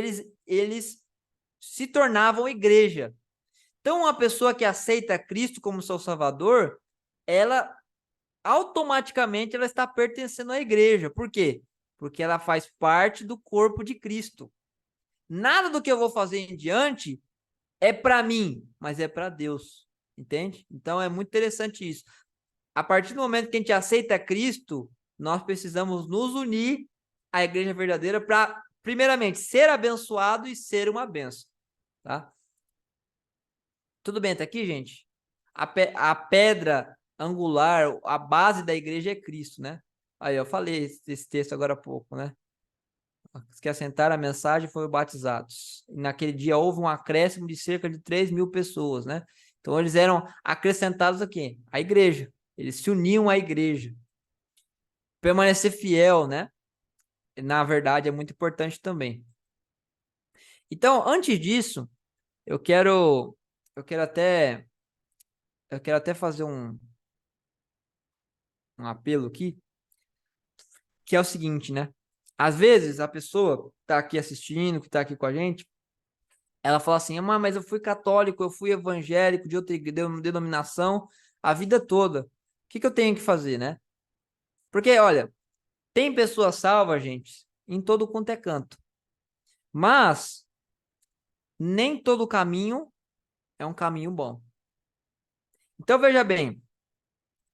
eles se tornavam igreja. Então, uma pessoa que aceita Cristo como seu Salvador, ela automaticamente ela está pertencendo à igreja. Por quê? Porque ela faz parte do corpo de Cristo. Nada do que eu vou fazer em diante é para mim, mas é para Deus. Entende? Então é muito interessante isso. A partir do momento que a gente aceita Cristo, nós precisamos nos unir à igreja verdadeira para, primeiramente, ser abençoado e ser uma bênção. Tá? Tudo bem, tá aqui, gente? A pedra angular, a base da igreja é Cristo, né? Aí eu falei esse texto agora há pouco, né? Os que assentaram a mensagem foram batizados. E naquele dia houve um acréscimo de cerca de 3.000 pessoas, né? Então eles eram acrescentados aqui, a igreja. Eles se uniam à igreja. Permanecer fiel, né? Na verdade, é muito importante também. Então, antes disso, eu quero até fazer um apelo aqui, que é o seguinte, né? Às vezes a pessoa que está aqui assistindo, que está aqui com a gente, ela fala assim, mas eu fui católico, eu fui evangélico de outra denominação a vida toda. O que eu tenho que fazer, né? Porque, olha, tem pessoas salvas, gente, em todo quanto é canto. Mas nem todo caminho é um caminho bom. Então, veja bem,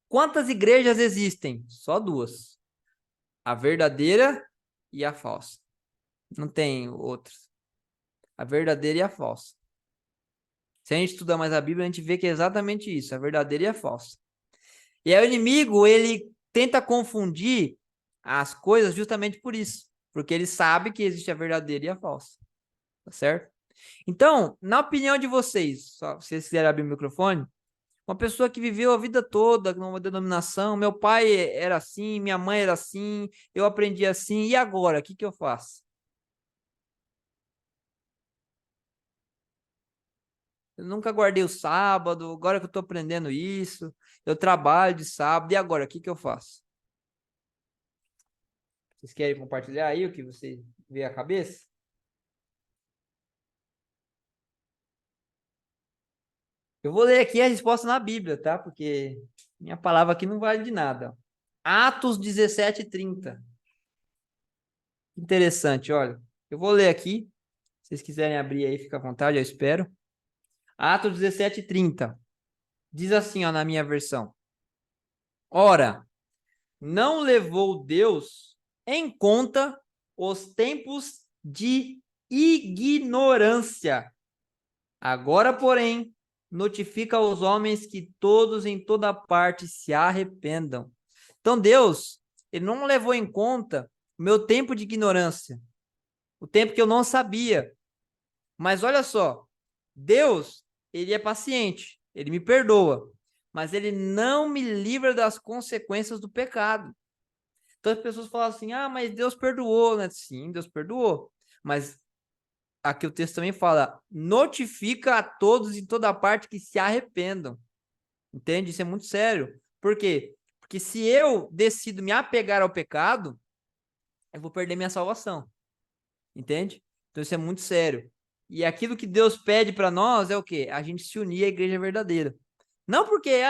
quantas igrejas existem? Só duas. A verdadeira e a falsa. Não tem outras. A verdadeira e a falsa. Se a gente estudar mais a Bíblia, a gente vê que é exatamente isso, a verdadeira e a falsa. E aí o inimigo, ele tenta confundir as coisas justamente por isso, porque ele sabe que existe a verdadeira e a falsa. Tá certo? Então, na opinião de vocês, só se vocês quiserem abrir o microfone, uma pessoa que viveu a vida toda numa denominação, meu pai era assim, minha mãe era assim, eu aprendi assim, e agora, o que eu faço? Eu nunca guardei o sábado, agora que eu estou aprendendo isso, eu trabalho de sábado, e agora, o que eu faço? Vocês querem compartilhar aí o que você vê à cabeça? Eu vou ler aqui a resposta na Bíblia, tá? Porque minha palavra aqui não vale de nada. Atos 17:30. Interessante, olha. Eu vou ler aqui. Se vocês quiserem abrir aí, fica à vontade, eu espero. Atos 17:30. Diz assim, ó, na minha versão. Ora, não levou Deus em conta os tempos de ignorância. Agora, porém, notifica aos homens que todos em toda parte se arrependam. Então, Deus, ele não levou em conta o meu tempo de ignorância, o tempo que eu não sabia. Mas olha só, Deus, ele é paciente, ele me perdoa, mas ele não me livra das consequências do pecado. Então as pessoas falam assim, ah, mas Deus perdoou, né? Sim, Deus perdoou, mas aqui o texto também fala, notifica a todos em toda parte que se arrependam. Entende? Isso é muito sério. Por quê? Porque se eu decido me apegar ao pecado, eu vou perder minha salvação. Entende? Então isso é muito sério. E aquilo que Deus pede para nós é o quê? A gente se unir à igreja verdadeira. Não porque,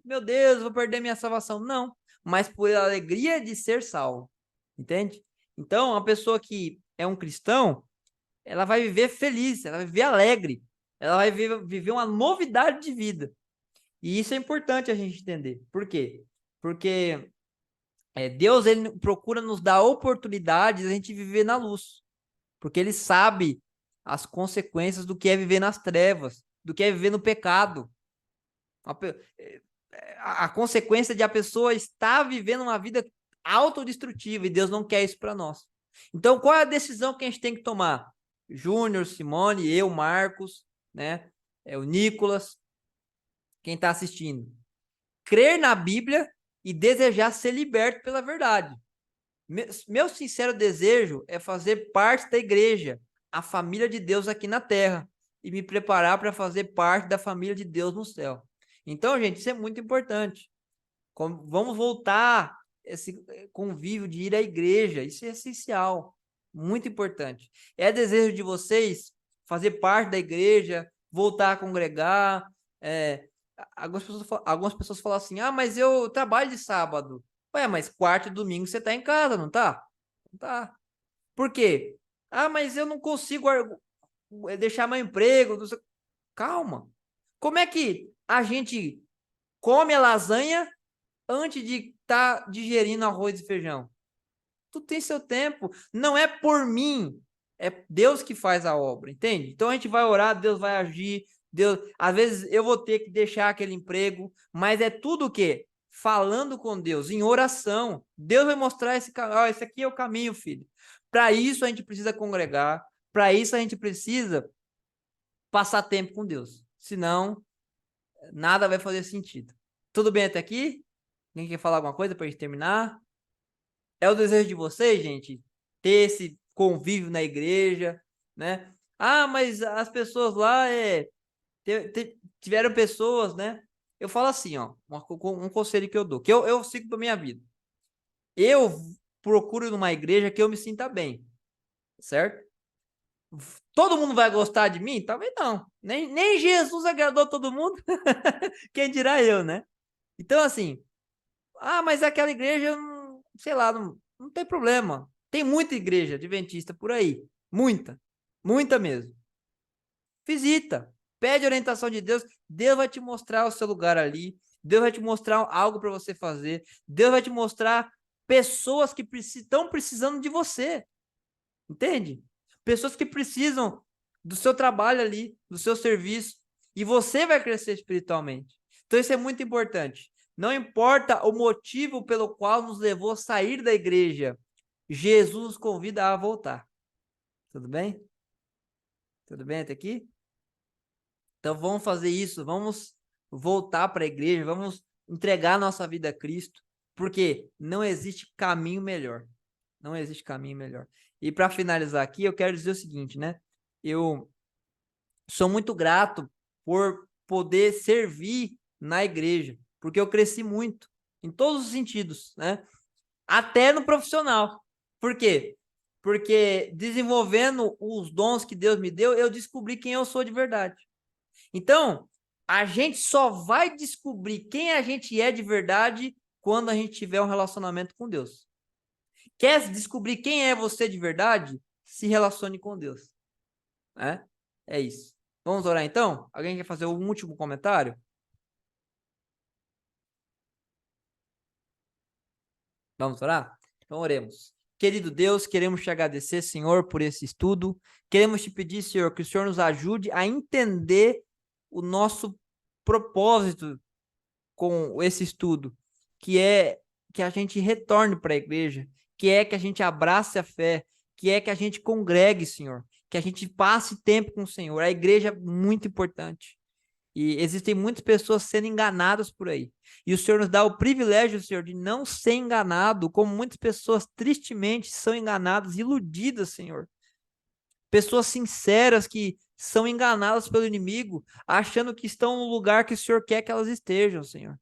meu Deus, vou perder minha salvação. Não. Mas por alegria de ser salvo. Entende? Então, a pessoa que é um cristão, ela vai viver feliz, ela vai viver alegre, ela vai viver uma novidade de vida. E isso é importante a gente entender. Por quê? Porque Deus, ele procura nos dar oportunidades de a gente viver na luz. Porque ele sabe as consequências do que é viver nas trevas, do que é viver no pecado. A consequência de a pessoa estar vivendo uma vida autodestrutiva, e Deus não quer isso para nós. Então, qual é a decisão que a gente tem que tomar? Júnior, Simone, eu, Marcos, né? O Nicolas, quem está assistindo. Crer na Bíblia e desejar ser liberto pela verdade. Meu sincero desejo é fazer parte da igreja, a família de Deus aqui na terra, e me preparar para fazer parte da família de Deus no céu. Então, gente, isso é muito importante. Vamos voltar esse convívio de ir à igreja, isso é essencial, muito importante. É desejo de vocês fazer parte da igreja, voltar a congregar. Algumas pessoas falam assim, mas eu trabalho de sábado. Ué, mas quarta e domingo você está em casa, não tá? Não tá. Por quê? Mas eu não consigo deixar meu emprego. Calma. Como é que a gente come a lasanha antes de estar digerindo arroz e feijão? Tudo tem seu tempo. Não é por mim. É Deus que faz a obra, entende? Então a gente vai orar, Deus vai agir. Deus, às vezes eu vou ter que deixar aquele emprego, mas é tudo o quê? Falando com Deus, em oração. Deus vai mostrar esse caminho. Esse aqui é o caminho, filho. Para isso a gente precisa congregar. Para isso a gente precisa passar tempo com Deus. Senão, nada vai fazer sentido. Tudo bem até aqui? Alguém quer falar alguma coisa para a gente terminar? É o desejo de vocês, gente, ter esse convívio na igreja, né? Mas as pessoas lá tiveram pessoas, né? Eu falo assim, ó, um conselho que eu dou, que eu sigo para minha vida. Eu procuro numa igreja que eu me sinta bem, certo? Todo mundo vai gostar de mim? Talvez não. Nem Jesus agradou todo mundo. Quem dirá eu, né? Então, assim, mas aquela igreja, sei lá, não tem problema. Tem muita igreja adventista por aí. Muita. Muita mesmo. Visita. Pede orientação de Deus. Deus vai te mostrar o seu lugar ali. Deus vai te mostrar algo para você fazer. Deus vai te mostrar pessoas que estão precisando de você. Entende? Pessoas que precisam do seu trabalho ali, do seu serviço. E você vai crescer espiritualmente. Então isso é muito importante. Não importa o motivo pelo qual nos levou a sair da igreja, Jesus nos convida a voltar. Tudo bem? Tudo bem até aqui? Então vamos fazer isso, vamos voltar para a igreja, vamos entregar nossa vida a Cristo, porque não existe caminho melhor. Não existe caminho melhor. E para finalizar aqui, eu quero dizer o seguinte, né? Eu sou muito grato por poder servir na igreja, porque eu cresci muito, em todos os sentidos, né? Até no profissional, Por quê? Porque desenvolvendo os dons que Deus me deu, eu descobri quem eu sou de verdade. Então, a gente só vai descobrir quem a gente é de verdade quando a gente tiver um relacionamento com Deus. Quer descobrir quem é você de verdade? Se relacione com Deus. Né? É isso. Vamos orar então? Alguém quer fazer um último comentário? Vamos orar? Então oremos. Querido Deus, queremos te agradecer, Senhor, por esse estudo. Queremos te pedir, Senhor, que o Senhor nos ajude a entender o nosso propósito com esse estudo, que é que a gente retorne para a igreja, que é que a gente abrace a fé, que é que a gente congregue, Senhor, que a gente passe tempo com o Senhor. A igreja é muito importante. E existem muitas pessoas sendo enganadas por aí. E o Senhor nos dá o privilégio, Senhor, de não ser enganado, como muitas pessoas tristemente são enganadas, iludidas, Senhor. Pessoas sinceras que são enganadas pelo inimigo, achando que estão no lugar que o Senhor quer que elas estejam, Senhor.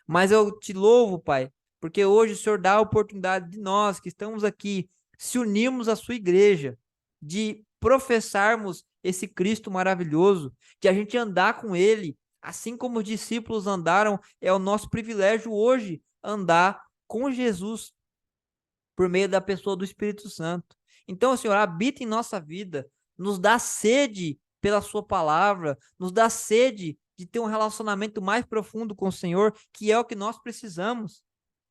Mas eu te louvo, Pai, porque hoje o Senhor dá a oportunidade de nós que estamos aqui se unirmos à sua igreja, de professarmos esse Cristo maravilhoso, de a gente andar com ele, assim como os discípulos andaram, é o nosso privilégio hoje andar com Jesus por meio da pessoa do Espírito Santo. Então, Senhor, habita em nossa vida, nos dá sede pela sua palavra, nos dá sede de ter um relacionamento mais profundo com o Senhor, que é o que nós precisamos.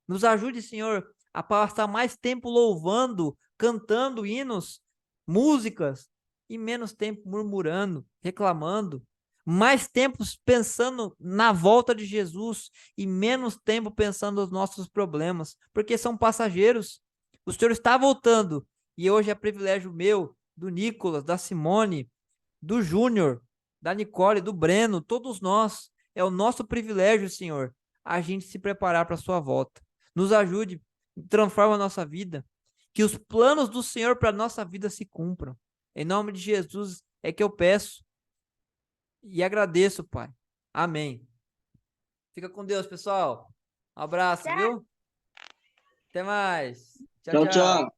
Nos ajude, Senhor, a passar mais tempo louvando, cantando hinos, músicas, e menos tempo murmurando, reclamando. Mais tempo pensando na volta de Jesus e menos tempo pensando nos nossos problemas, porque são passageiros. O Senhor está voltando e hoje é privilégio meu, do Nicolas, da Simone, do Júnior, da Nicole, do Breno, todos nós. É o nosso privilégio, Senhor, a gente se preparar para a sua volta. Nos ajude, transforma a nossa vida, que os planos do Senhor para a nossa vida se cumpram. Em nome de Jesus é que eu peço e agradeço, Pai. Amém. Fica com Deus, pessoal. Um abraço, viu? Até mais. Tchau, Tchau, tchau. tchau.